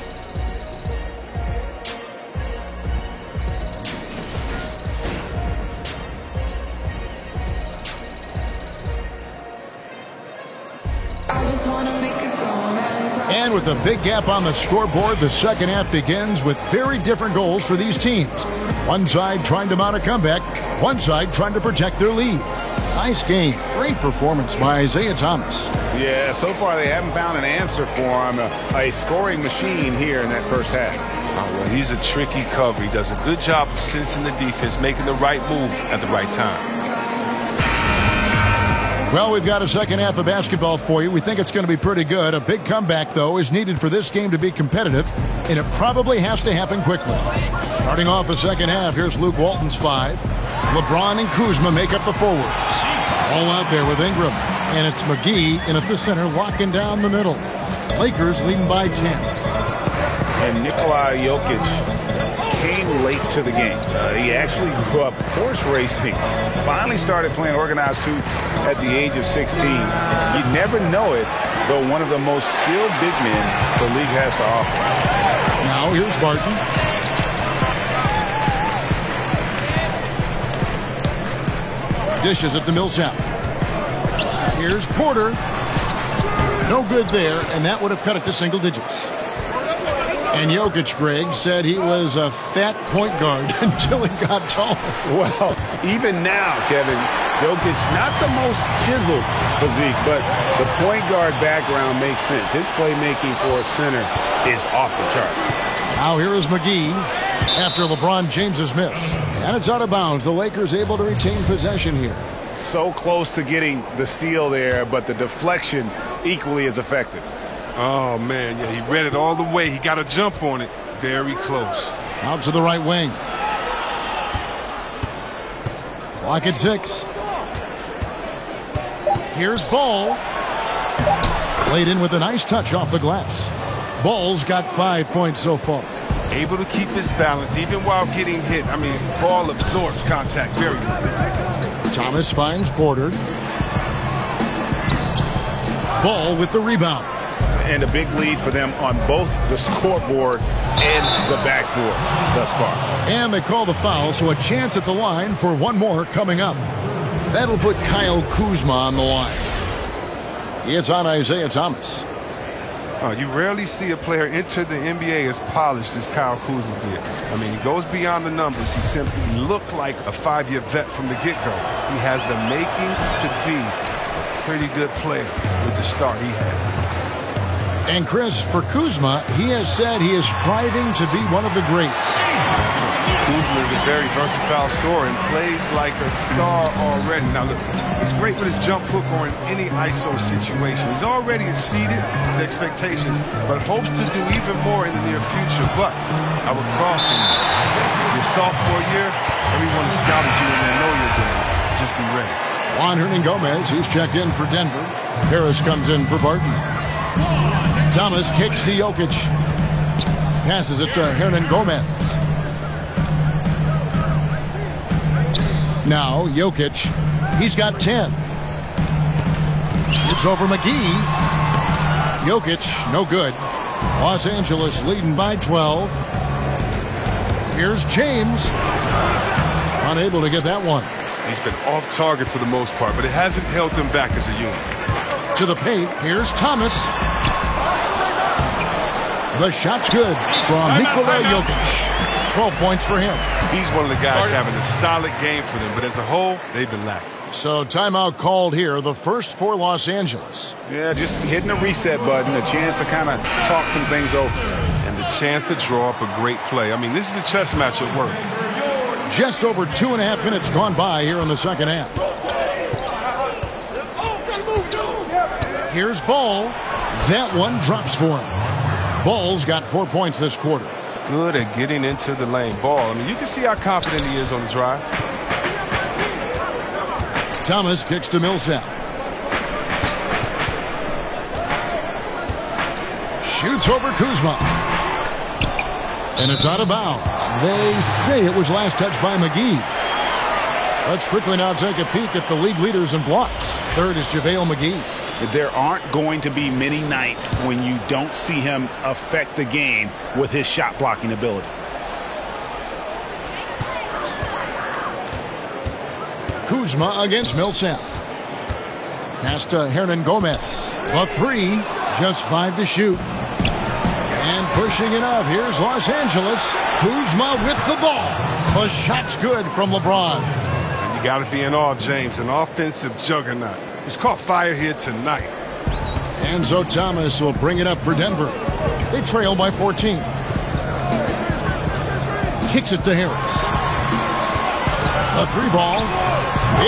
And with a big gap on the scoreboard, the second half begins with very different goals for these teams. One side trying to mount a comeback, one side trying to protect their lead. Nice game. Great performance by Isaiah Thomas. Yeah, so far they haven't found an answer for him. A scoring machine here in that first half. Oh, well, he's a tricky cover. He does a good job of sensing the defense, making the right move at the right time. Well, we've got a second half of basketball for you. We think it's going to be pretty good. A big comeback, though, is needed for this game to be competitive, and it probably has to happen quickly. Starting off the second half, here's Luke Walton's 5. LeBron and Kuzma make up the forwards. All out there with Ingram, and it's McGee in at the center, locking down the middle. Lakers leading by 10. And Nikola Jokic came late to the game. He actually grew up horse racing. Finally started playing organized hoops at the age of 16. You never know it, though one of the most skilled big men the league has to offer. Now here's Barton. Dishes at the Millsap. Here's Porter. No good there, and that would have cut it to single digits. And Jokic, Greg, said he was a fat point guard until he got taller. Well, even now, Kevin, Jokic, not the most chiseled physique, but the point guard background makes sense. His playmaking for a center is off the chart. Now here is McGee after LeBron James's miss. And it's out of bounds. The Lakers able to retain possession here. So close to getting the steal there, but the deflection equally as effective. Oh, man, yeah, he read it all the way. He got a jump on it. Very close. Out to the right wing. Clock at 6. Here's Ball. Played in with a nice touch off the glass. Ball's got 5 points so far. Able to keep his balance even while getting hit. I mean, Ball absorbs contact very well. Thomas finds Porter. Ball with the rebound. And a big lead for them on both the scoreboard and the backboard thus far. And they call the foul, so a chance at the line for one more coming up. That'll put Kyle Kuzma on the line. It's on Isaiah Thomas. You rarely see a player enter the NBA as polished as Kyle Kuzma did. I mean, he goes beyond the numbers. He simply looked like a 5-year vet from the get-go. He has the makings to be a pretty good player with the start he had. And Chris, for Kuzma, he has said he is striving to be one of the greats. Kuzma is a very versatile scorer and plays like a star already. Now look, he's great with his jump hook or in any ISO situation. He's already exceeded the expectations, but hopes to do even more in the near future. But I would caution you, your sophomore year, everyone has scouted you and they know you're good. Just be ready. Juan Hernangomez, he's checked in for Denver. Harris comes in for Barton. Thomas kicks to Jokic. Passes it to Hernangomez. Now Jokic. He's got 10. It's over McGee. Jokic, no good. Los Angeles leading by 12. Here's James. Unable to get that one. He's been off target for the most part, but it hasn't held them back as a unit. To the paint. Here's Thomas. The shot's good from Nikola Jokic. 12 points for him. He's one of the guys having a solid game for them, but as a whole, they've been lacking. So timeout called here, the first for Los Angeles. Yeah, just hitting a reset button, a chance to kind of talk some things over. And the chance to draw up a great play. I mean, this is a chess match at work. Just over 2.5 minutes gone by here in the second half. Here's Ball. That one drops for him. Ball's got 4 points this quarter. Good at getting into the lane. Ball, I mean, you can see how confident he is on the drive. Thomas kicks to Millsap. Shoots over Kuzma. And it's out of bounds. They say it was last touched by McGee. Let's quickly now take a peek at the league leaders in blocks. Third is JaVale McGee. There aren't going to be many nights when you don't see him affect the game with his shot blocking ability. Kuzma against Millsap. Pass to Hernan Gomez. A three, just 5 to shoot. And pushing it up, here's Los Angeles. Kuzma with the ball. The shot's good from LeBron. And you got to be in awe, James, an offensive juggernaut. He's caught fire here tonight. Enzo Thomas will bring it up for Denver. They trail by 14. Kicks it to Harris. A 3-ball.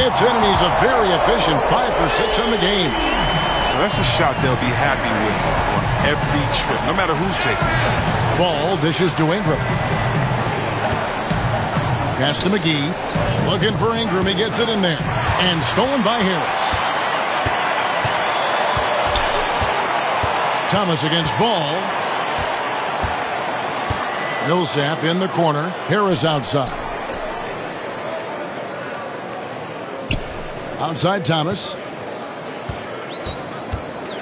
It's in, and he's a very efficient 5 for 6 on the game. Well, that's a shot they'll be happy with on every trip, no matter who's taking it. Ball dishes to Ingram. Pass to McGee. Looking for Ingram. He gets it in there. And stolen by Harris. Thomas against Ball. Millsap in the corner. Harris outside. Outside Thomas.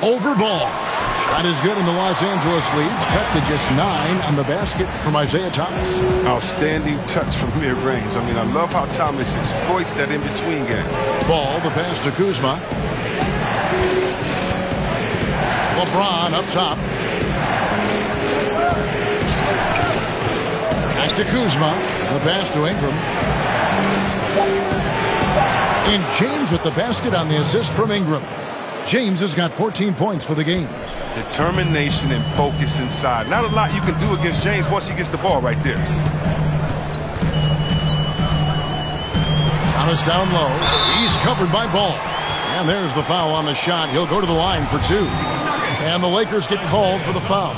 Over Ball. Shot is good, and the Los Angeles leads. Cut to just 9 on the basket from Isaiah Thomas. Outstanding touch from mid-range. I mean, I love how Thomas exploits that in-between game. Ball, the pass to Kuzma. LeBron up top. Back to Kuzma. The pass to Ingram. And James with the basket on the assist from Ingram. James has got 14 points for the game. Determination and focus inside. Not a lot you can do against James once he gets the ball right there. Thomas down low. He's covered by Ball. And there's the foul on the shot. He'll go to the line for 2. And the Lakers get called for the foul.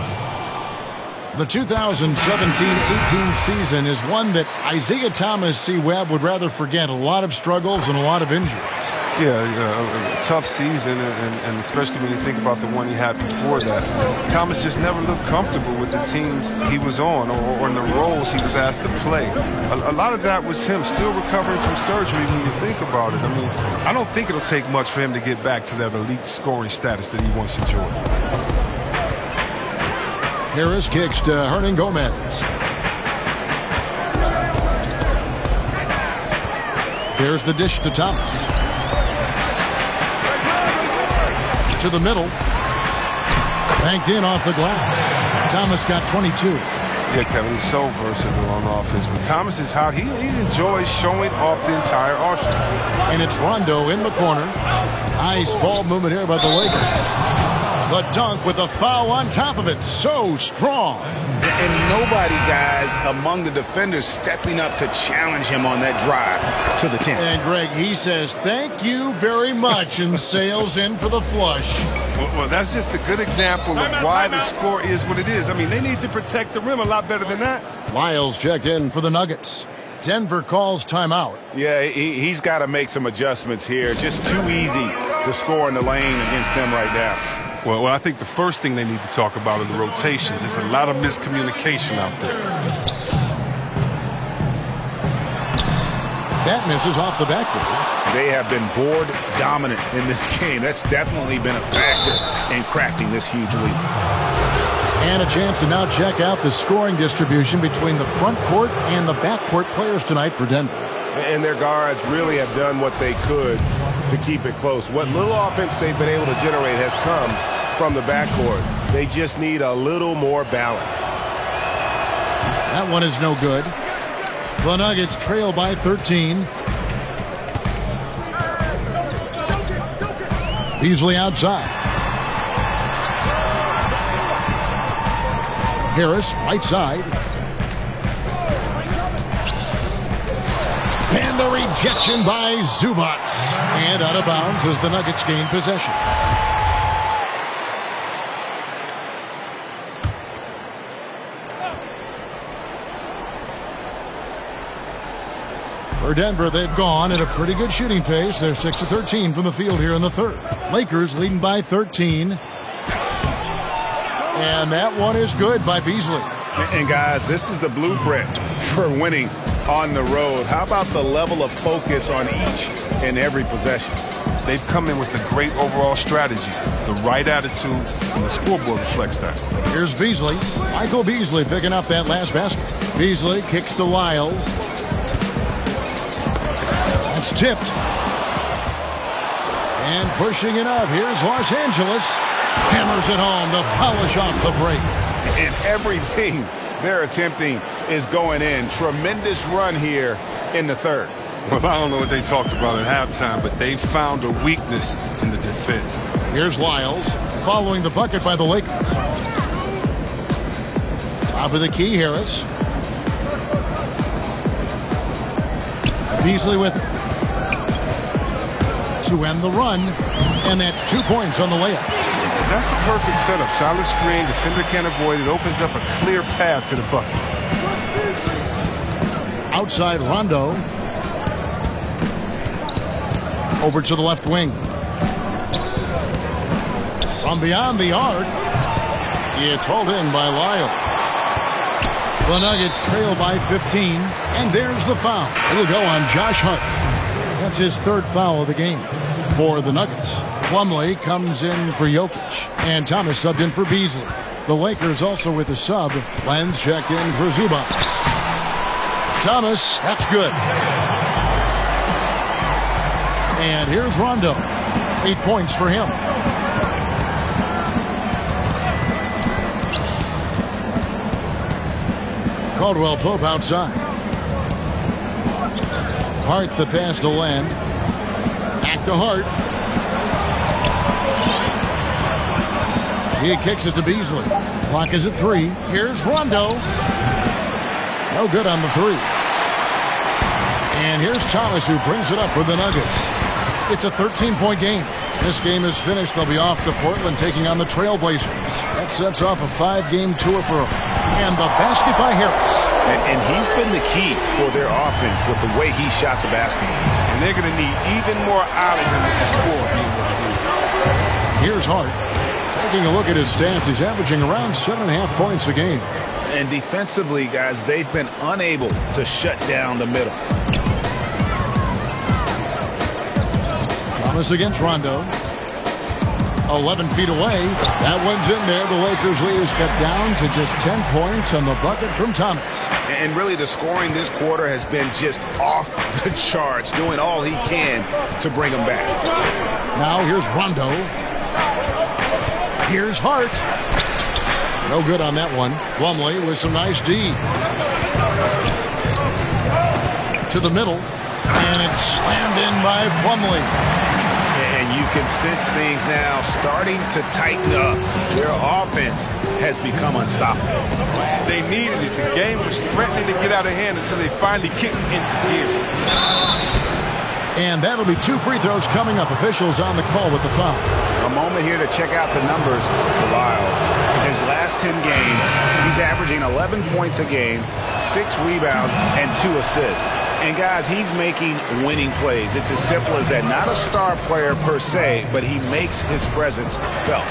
The 2017-18 season is one that Isaiah Thomas, C. Webb, would rather forget. A lot of struggles and a lot of injuries. Yeah, a tough season, and especially when you think about the one he had before that. Thomas just never looked comfortable with the teams he was on or in the roles he was asked to play. A lot of that was him still recovering from surgery when you think about it. I mean, I don't think it'll take much for him to get back to that elite scoring status that he once enjoyed. Harris kicks to Hernan Gomez. There's the dish to Thomas. To the middle. Banked in off the glass. Thomas got 22. Yeah, Kevin, he's so versatile on offense. When Thomas is hot, he enjoys showing off the entire arsenal. And it's Rondo in the corner. Nice ball movement here by the Lakers. The dunk with a foul on top of it. So strong. And nobody, guys, among the defenders stepping up to challenge him on that drive to the 10. And Greg, he says, thank you very much, and sails in for the flush. Well, that's just a good example of why the score is what it is. I mean, they need to protect the rim a lot better than that. Lyles checked in for the Nuggets. Denver calls timeout. Yeah, he's got to make some adjustments here. Just too easy to score in the lane against them right now. Well, I think the first thing they need to talk about is the rotations. There's a lot of miscommunication out there. That misses off the backboard. They have been board dominant in this game. That's definitely been a factor in crafting this huge lead. And a chance to now check out the scoring distribution between the front court and the back court players tonight for Denver. And their guards really have done what they could to keep it close. What little offense they've been able to generate has come from the backcourt. They just need a little more balance. That one is no good. The Nuggets trail by 13. Beasley outside. Harris, right side. And the rejection by Zubac. And out of bounds as the Nuggets gain possession. For Denver, they've gone at a pretty good shooting pace. They're 6 of 13 from the field here in the third. Lakers leading by 13. And that one is good by Beasley. And guys, this is the blueprint for winning on the road. How about the level of focus on each and every possession? They've come in with a great overall strategy, the right attitude, and the scoreboard reflects that. Here's Beasley. Michael Beasley picking up that last basket. Beasley kicks to Lyles. That's tipped. And pushing it up. Here's Los Angeles. Hammers it home to polish off the break. And everything they're attempting is going in. Tremendous run here in the third. Well, I don't know what they talked about at halftime, but they found a weakness in the defense. Here's Lyles following the bucket by the Lakers. Top of the key, Harris. Beasley with it to end the run, and that's 2 points on the layup. That's a perfect setup. Solid screen, defender can't avoid it. Opens up a clear path to the bucket. Outside Rondo. Over to the left wing. From beyond the arc, it's hauled in by Lyles. The Nuggets trail by 15, and there's the foul. It'll go on Josh Hart. That's his third foul of the game for the Nuggets. Plumlee comes in for Jokic, and Thomas subbed in for Beasley. The Lakers also with a sub. Lenz checked in for Zubac. Thomas, that's good. And here's Rondo. 8 points for him. Caldwell Pope outside. Hart the pass to Len. Back to Hart. He kicks it to Beasley. Clock is at 3. Here's Rondo. No good on the 3. And here's Thomas who brings it up for the Nuggets. It's a 13-point game. This game is finished. They'll be off to Portland taking on the Trailblazers. That sets off a 5-game tour for them. And the basket by Harris. And he's been the key for their offense with the way he shot the basketball. And they're going to need even more out of him with the score being reduced. Here's Hart. Taking a look at his stats, he's averaging around 7.5 points a game. And defensively, guys, they've been unable to shut down the middle. Thomas against Rondo. 11 feet away. That one's in there. The Lakers lead is cut down to just 10 points on the bucket from Thomas. And really the scoring this quarter has been just off the charts, doing all he can to bring them back. Now here's Rondo. Here's Hart. No good on that one. Plumlee with some nice D. To the middle. And it's slammed in by Plumlee. And you can sense things now starting to tighten up. Their offense has become unstoppable. They needed it. The game was threatening to get out of hand until they finally kicked into gear. And that'll be 2 free throws coming up. Officials on the call with the foul. A moment here to check out the numbers for Lyles. In his last 10 games, he's averaging 11 points a game, 6 rebounds, and 2 assists. And, guys, he's making winning plays. It's as simple as that. Not a star player per se, but he makes his presence felt.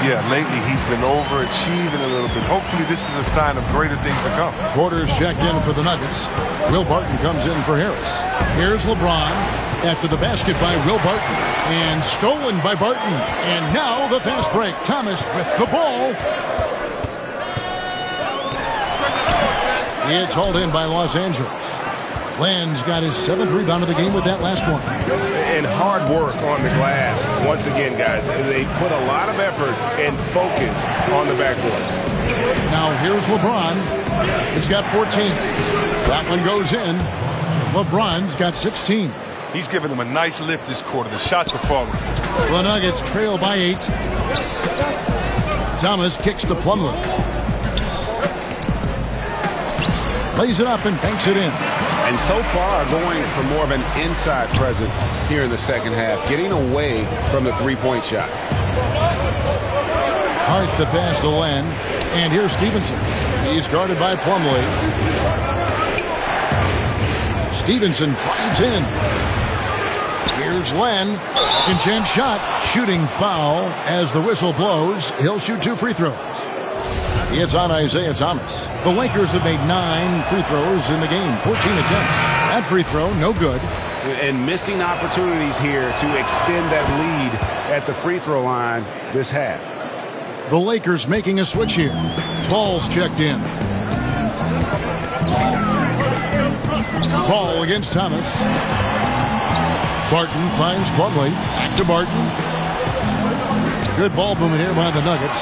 Yeah, lately he's been overachieving a little bit. Hopefully this is a sign of greater things to come. Porter's checked in for the Nuggets. Will Barton comes in for Harris. Here's LeBron after the basket by Will Barton. And stolen by Barton. And now the fast break. Thomas with the ball. It's hauled in by Los Angeles. Lenz got his 7th rebound of the game with that last one. And hard work on the glass. Once again, guys, they put a lot of effort and focus on the backboard. Now here's LeBron. He's got 14. That one goes in. LeBron's got 16. He's giving them a nice lift this quarter. The shots are falling. The Nuggets trail by 8. Thomas kicks to Plumlee. Lays it up and banks it in. And so far, going for more of an inside presence here in the second half, getting away from the three-point shot. Hart the pass to Len. And here's Stevenson. He's guarded by Plumlee. Stevenson drives in. Here's Len. Second chance shot. Shooting foul as the whistle blows. He'll shoot 2 free throws. It's on Isaiah Thomas. The Lakers have made 9 free throws in the game. 14 attempts. That free throw, no good. And missing opportunities here to extend that lead at the free throw line this half. The Lakers making a switch here. Ball's checked in. Ball against Thomas. Barton finds Plumlee. Back to Barton. Good ball movement here by the Nuggets.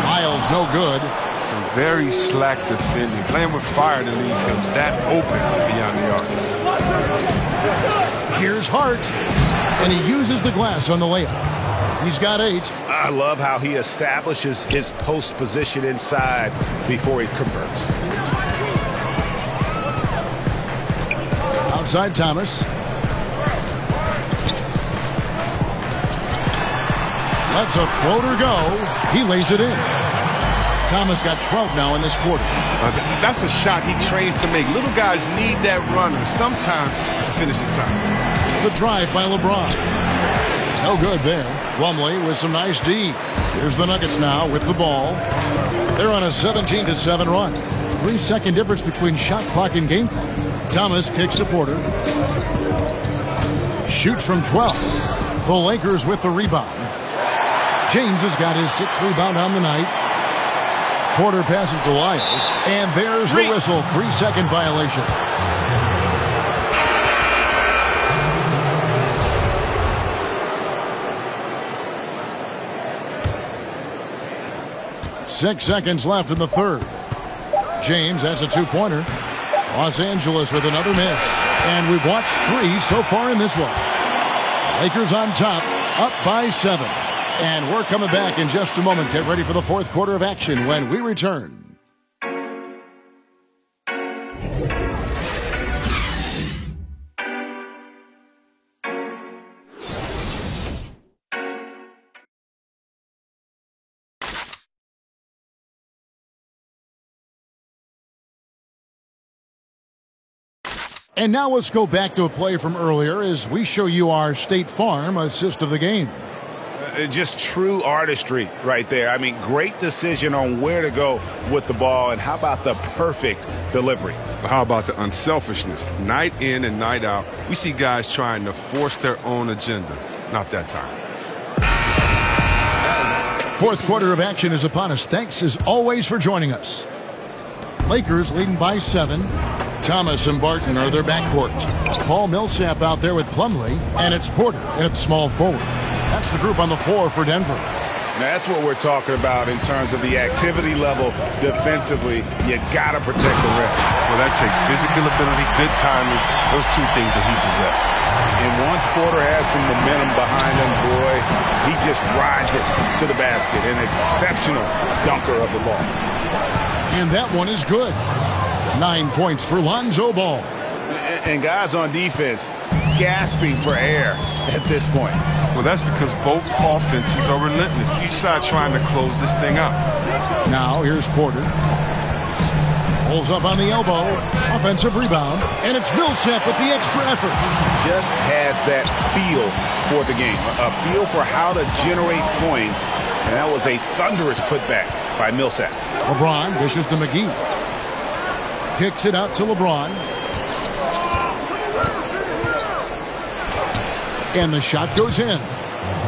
Miles no good. Some very slack defending. Playing with fire to leave him that open beyond the arc. Here's Hart. And he uses the glass on the layup. He's got 8. I love how he establishes his post position inside before he converts. Outside Thomas. Lets a floater go. He lays it in. Thomas got 12 now in this quarter. That's a shot he trains to make. Little guys need that runner sometimes to finish inside. The drive by LeBron. No good there. Plumlee with some nice D. Here's the Nuggets now with the ball. They're on a 17-7 run. 3-second difference between shot clock and game clock. Thomas kicks to Porter. Shoots from 12. The Lakers with the rebound. James has got his 6th rebound on the night. Porter passes to Lyles. And there's the whistle. 3-second violation. Six seconds left in the third. James has a 2-pointer. Los Angeles with another miss. And we've watched 3 so far in this one. Lakers on top, up by 7. And we're coming back in just a moment. Get ready for the fourth quarter of action when we return. And now let's go back to a play from earlier as we show you our State Farm assist of the game. Just true artistry right there. I mean, great decision on where to go with the ball, and how about the perfect delivery? How about the unselfishness? Night in and night out, we see guys trying to force their own agenda. Not that time. Fourth quarter of action is upon us. Thanks as always for joining us. Lakers leading by 7. Thomas and Barton are their backcourt. Paul Millsap out there with Plumlee, and it's Porter at small forward. That's the group on the floor for Denver. Now, that's what we're talking about in terms of the activity level defensively. You got to protect the rim. Well, that takes physical ability, good timing, those 2 things that he possesses. And once Porter has some momentum behind him, boy, he just rides it to the basket. An exceptional dunker of the ball. And that one is good. 9 points for Lonzo Ball. And guys on defense gasping for air at this point. Well, that's because both offenses are relentless. Each side trying to close this thing out. Now here's Porter. Pulls up on the elbow. Offensive rebound. And it's Millsap with the extra effort. Just has that feel for the game. A feel for how to generate points. And that was a thunderous putback by Millsap. LeBron dishes to McGee. Kicks it out to LeBron. And the shot goes in.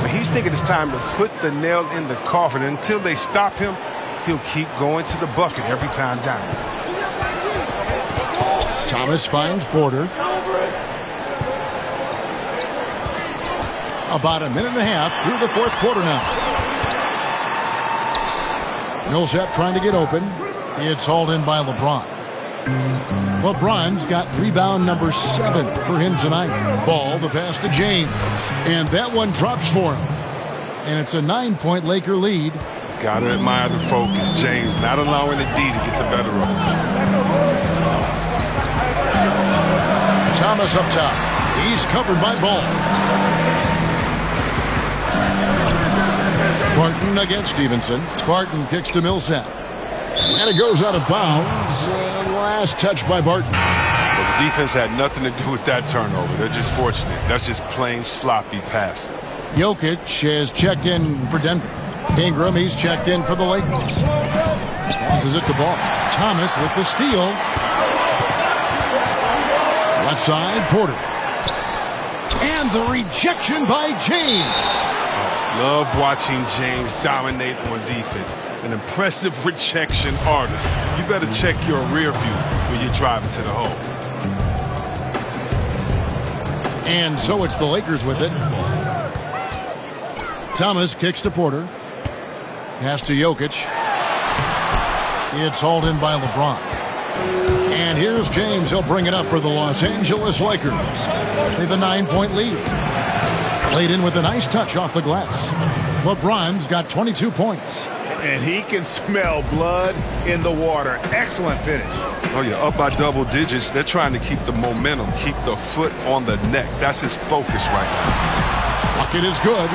He's thinking it's time to put the nail in the coffin. Until they stop him, he'll keep going to the bucket every time down. Thomas finds Porter. About a minute and a half through the fourth quarter now. Millsap trying to get open. It's hauled in by LeBron. LeBron's got rebound number 7 for him tonight. Ball, the pass to James. And that one drops for him. And it's a 9-point Laker lead. Gotta admire the focus. James not allowing the D to get the better of him. Thomas up top. He's covered by Ball. Barton against Stevenson. Barton kicks to Millsap. And it goes out of bounds. And last touch by Barton. The Defense had nothing to do with that turnover. They're just fortunate. That's just plain sloppy pass. Jokic has checked in for Denver. Ingram, he's checked in for the Lakers. Passes it to Ball. Thomas with the steal. Left side, Porter. And the rejection by James. Love watching James dominate on defense. An impressive rejection artist. You better check your rear view when you're driving to the hole. And so it's the Lakers with it. Thomas kicks to Porter. Pass to Jokic. It's hauled in by LeBron. And here's James. He'll bring it up for the Los Angeles Lakers. They have a 9-point lead. Played in with a nice touch off the glass. LeBron's got 22 points. And he can smell blood in the water. Excellent finish. Oh, yeah, up by double digits. They're trying to keep the momentum, keep the foot on the neck. That's his focus right now. Bucket is good.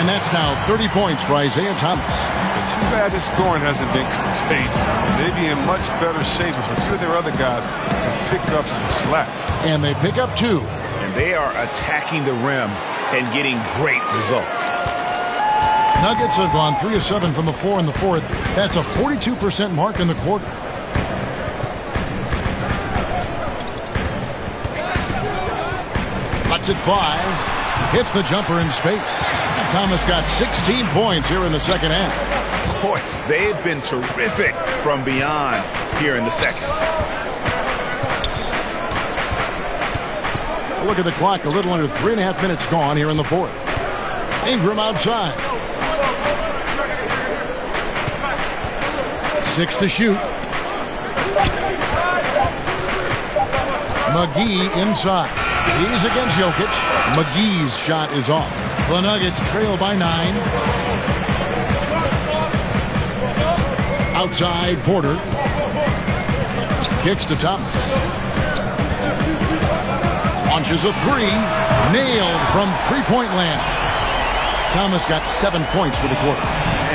And that's now 30 points for Isaiah Thomas. It's too bad this scoring hasn't been contagious. They'd be in much better shape if a few of their other guys can pick up some slack. And they pick up 2. And they are attacking the rim and getting great results. Nuggets have gone 3 of 7 from the floor in the fourth. That's a 42% mark in the quarter. Lets it fly. Hits the jumper in space. Thomas got 16 points here in the second half. Boy, they've been terrific from beyond here in the second. Look at the clock. A little under 3.5 minutes gone here in the fourth. Ingram outside. 6 to shoot. McGee inside. He's against Jokic. McGee's shot is off. The Nuggets trail by 9. Outside, Porter. Kicks to Thomas. Launches a 3. Nailed from three-point land. Thomas got 7 points for the quarter.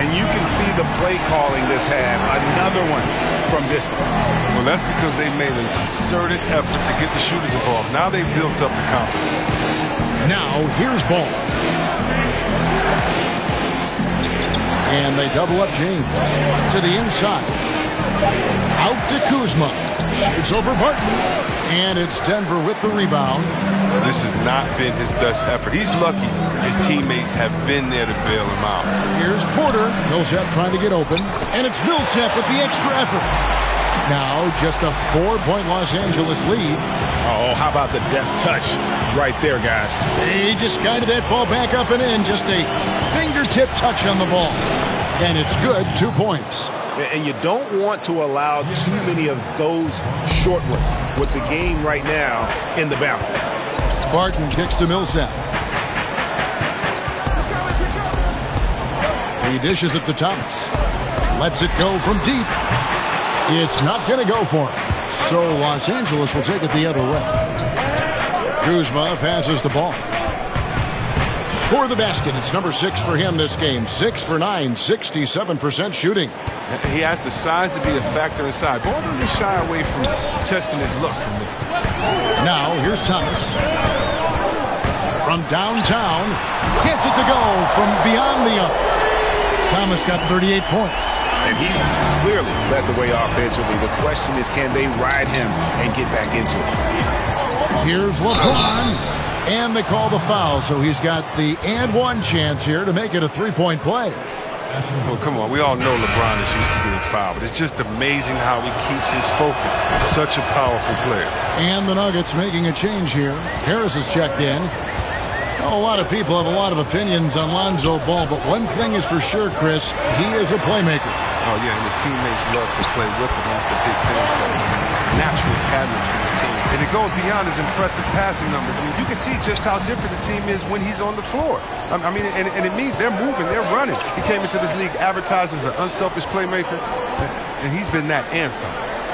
And you can see the play calling this half. Another one from distance. Well, that's because they made a concerted effort to get the shooters involved. Now they've built up the confidence. Now, here's Ball. And they double up James. To the inside. Out to Kuzma. Shoots over Barton. And it's Denver with the rebound. This has not been his best effort. He's lucky his teammates have been there to bail him out. Here's Porter. Millsap trying to get open. And it's Millsap with the extra effort. Now just a 4-point Los Angeles lead. Oh, how about the deft touch right there, guys? He just guided that ball back up and in. Just a fingertip touch on the ball. And it's good. 2 points. And you don't want to allow too many of those short ones with the game right now in the balance. Barton kicks to Millsap. He dishes it to Thomas. Lets it go from deep. It's not going to go for him. So Los Angeles will take it the other way. Kuzma passes the ball. For the basket. It's number 6 for him this game. 6 for 9, 67% shooting. He has the size to be a factor inside. Ball doesn't shy away from testing his luck from there. Now, here's Thomas. From downtown. Gets it to go from beyond the arc. Thomas got 38 points. And he's clearly led the way offensively. The question is, can they ride him and get back into it? Here's LeBron. And they call the foul, so he's got the and one chance here to make it a 3-point play. Well, come on. We all know LeBron is used to being fouled, but it's just amazing how he keeps his focus. Such a powerful player. And the Nuggets making a change here. Harris is checked in. A lot of people have a lot of opinions on Lonzo Ball, but one thing is for sure, Chris, he is a playmaker. Oh, yeah, and his teammates love to play with him. That's a big thing for him. Natural catalyst for his team. And it goes beyond his impressive passing numbers. I mean, you can see just how different the team is when he's on the floor. I mean, and it means they're moving, they're running. He came into this league advertised as an unselfish playmaker, and he's been that and some.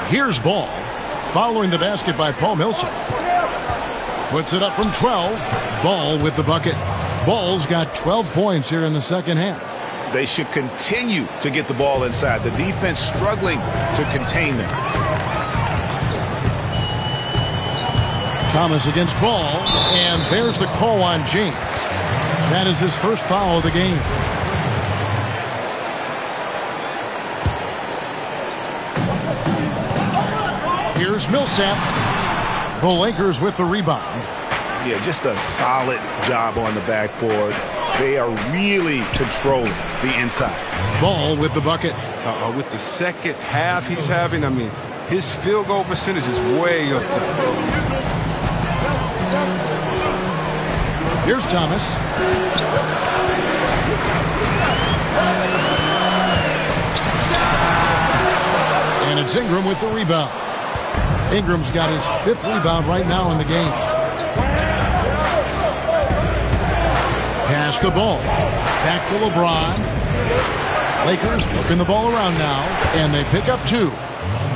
Here's Ball, following the basket by Paul Millsap. Puts it up from 12. Ball with the bucket. Ball's got 12 points here in the second half. They should continue to get the ball inside. The defense struggling to contain them. Thomas against Ball, and there's the call on James. That is his first foul of the game. Here's Millsap. The Lakers with the rebound. Yeah, just a solid job on the backboard. They are really controlling the inside. Ball with the bucket. With the second half he's having, I mean, his field goal percentage is way up there. Here's Thomas. And it's Ingram with the rebound. Ingram's got his 5th rebound right now in the game. Pass the ball. Back to LeBron. Lakers working the ball around now, and they pick up 2.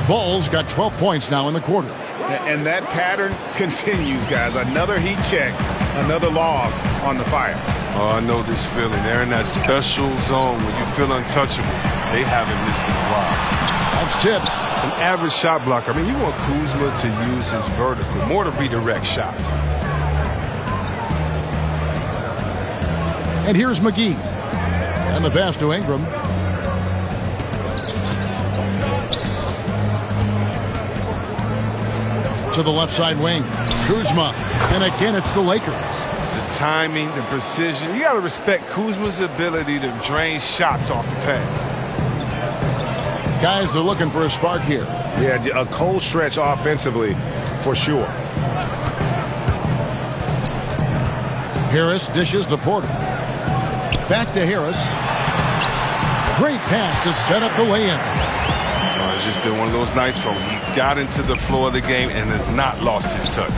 Ball's got 12 points now in the quarter. And that pattern continues, guys. Another heat check, another log on the fire. Oh, I know this feeling. They're in that special zone where you feel untouchable. They haven't missed it in a while. That's tipped. An average shot blocker. I mean, you want Kuzma to use his vertical, more to redirect shots. And here's McGee. And the pass to Ingram. To the left side wing. Kuzma. And again, it's the Lakers. The timing, the precision. You got to respect Kuzma's ability to drain shots off the pass. Guys are looking for a spark here. Yeah, a cold stretch offensively for sure. Harris dishes to Porter. Back to Harris. Great pass to set up the lay-in. It's just been one of those nights for him. He got into the floor of the game and has not lost his touch.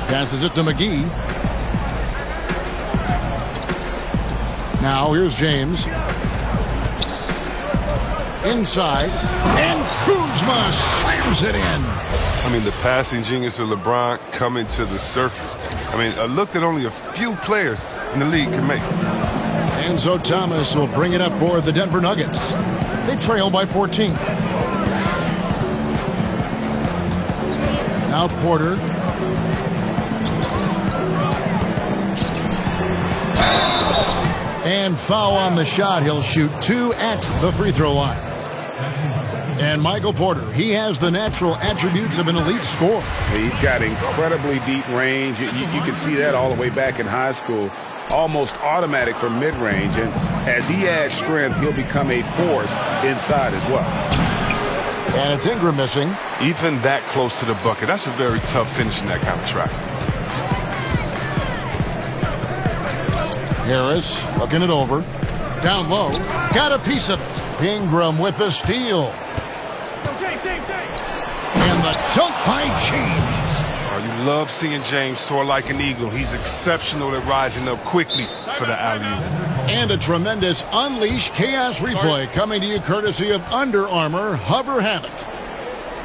Passes it to McGee. Now here's James. Inside, and Kuzma slams it in. I mean, the passing genius of LeBron coming to the surface. I mean, a look that only a few players in the league can make. And so Thomas will bring it up for the Denver Nuggets. They trail by 14. Now Porter. And foul on the shot. He'll shoot 2 at the free throw line. And Michael Porter, he has the natural attributes of an elite scorer. He's got incredibly deep range. You can see that all the way back in high school. Almost automatic for mid-range. And as he adds strength, he'll become a force inside as well. And it's Ingram missing. Even that close to the bucket, that's a very tough finish in that kind of traffic. Harris looking it over. Down low. Got a piece of it. Ingram with the steal. And the dunk by James. Oh, you love seeing James soar like an eagle. He's exceptional at rising up quickly for the alley-oop. And a tremendous Unleash Chaos replay coming to you courtesy of Under Armour Hover Havoc.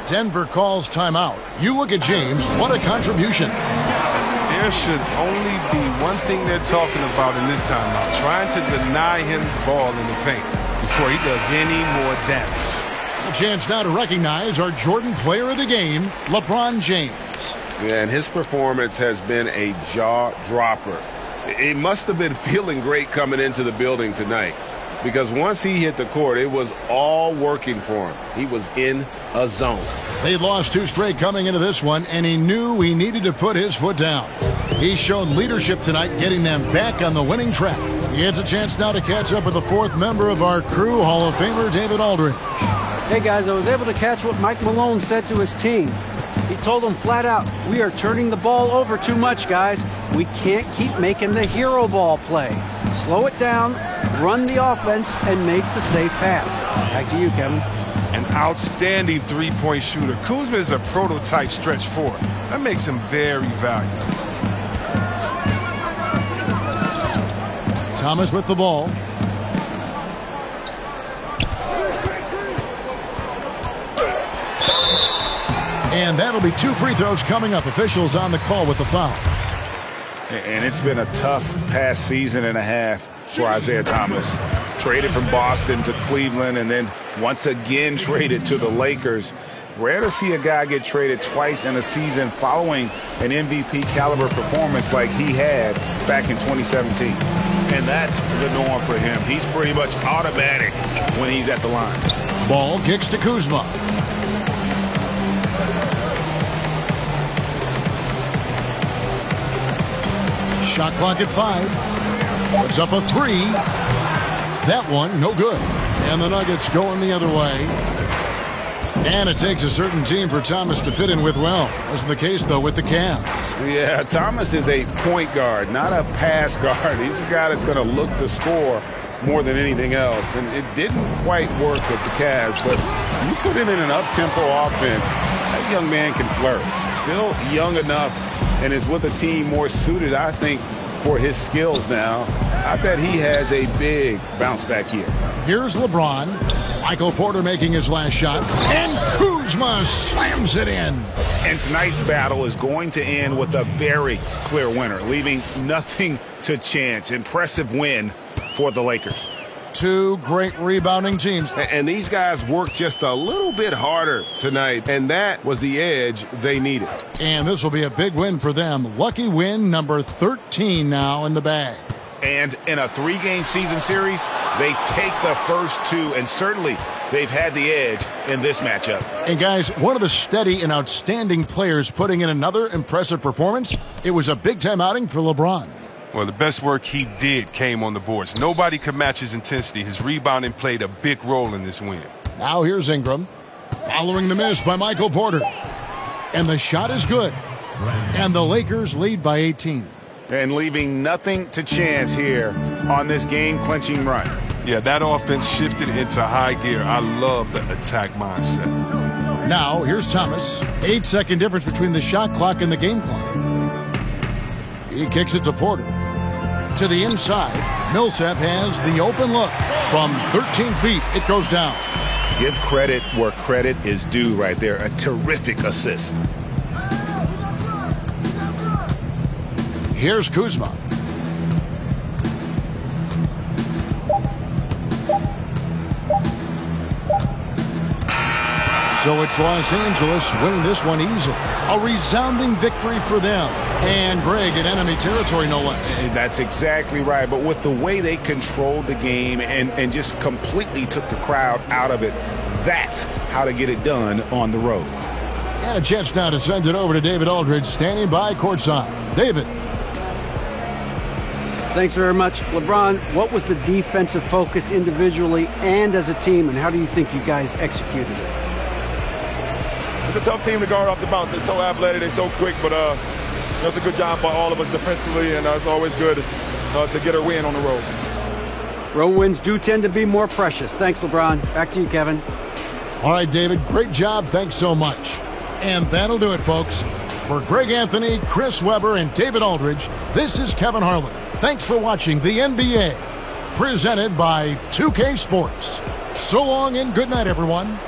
Denver calls timeout. You look at James. What a contribution. There should only be one thing they're talking about in this timeout. Trying to deny him the ball in the paint before he does any more damage. A chance now to recognize our Jordan player of the game, LeBron James. Yeah, and his performance has been a jaw-dropper. It must have been feeling great coming into the building tonight, because once he hit the court, it was all working for him. He was in a zone. They lost 2 straight coming into this one, and he knew he needed to put his foot down. He showed leadership tonight, getting them back on the winning track. He gets a chance now to catch up with the 4th member of our crew, Hall of Famer David Aldridge. Hey, guys, I was able to catch what Mike Malone said to his team. He told them flat out, we are turning the ball over too much, guys. We can't keep making the hero ball play. Slow it down, run the offense, and make the safe pass. Back to you, Kevin. An outstanding three-point shooter. Kuzma is a prototype stretch 4. That makes him very valuable. Thomas with the ball. And that'll be 2 free throws coming up. Officials on the call with the foul. And it's been a tough past season and a half for Isaiah Thomas. Traded from Boston to Cleveland and then once again traded to the Lakers. Rare to see a guy get traded twice in a season following an MVP caliber performance like he had back in 2017. And that's the norm for him. He's pretty much automatic when he's at the line. Ball kicks to Kuzma. Shot clock at 5. Puts up a 3. That one, no good. And the Nuggets going the other way. And it takes a certain team for Thomas to fit in with well. Wasn't the case, though, with the Cavs. Yeah, Thomas is a point guard, not a pass guard. He's a guy that's going to look to score more than anything else. And it didn't quite work with the Cavs, but you put him in an up-tempo offense, that young man can flourish. Still young enough and is with a team more suited, I think, for his skills now. I bet he has a big bounce back here. Here's LeBron. Michael Porter making his last shot. And Kuzma slams it in. And tonight's battle is going to end with a very clear winner, leaving nothing to chance. Impressive win for the Lakers. Two great rebounding teams. And these guys worked just a little bit harder tonight, and that was the edge they needed. And this will be a big win for them. Lucky win number 13 now in the bag. And in a 3-game season series, they take the first 2, and certainly they've had the edge in this matchup. And guys, one of the steady and outstanding players putting in another impressive performance, it was a big-time outing for LeBron. Well, the best work he did came on the boards. Nobody could match his intensity. His rebounding played a big role in this win. Now here's Ingram, following the miss by Michael Porter. And the shot is good. And the Lakers lead by 18. And leaving nothing to chance here on this game-clinching run. Yeah, that offense shifted into high gear. I love the attack mindset. Now, here's Thomas. 8-second difference between the shot clock and the game clock. He kicks it to Porter. To the inside, Millsap has the open look. From 13 feet, it goes down. Give credit where credit is due right there. A terrific assist. Here's Kuzma. So it's Los Angeles winning this one easily. A resounding victory for them. And Greg in enemy territory, no less. That's exactly right. But with the way they controlled the game and just completely took the crowd out of it, that's how to get it done on the road. And a chance now to send it over to David Aldridge, standing by courtside. David. Thanks very much. LeBron, what was the defensive focus individually and as a team, and how do you think you guys executed it? It's a tough team to guard off the bounce. They're so athletic, they're so quick, but it's a good job by all of us defensively, and it's always good to get a win on the road. Road wins do tend to be more precious. Thanks, LeBron. Back to you, Kevin. All right, David, great job. Thanks so much. And that'll do it, folks. For Greg Anthony, Chris Webber, and David Aldridge, this is Kevin Harlan. Thanks for watching the NBA, presented by 2K Sports. So long and good night, everyone.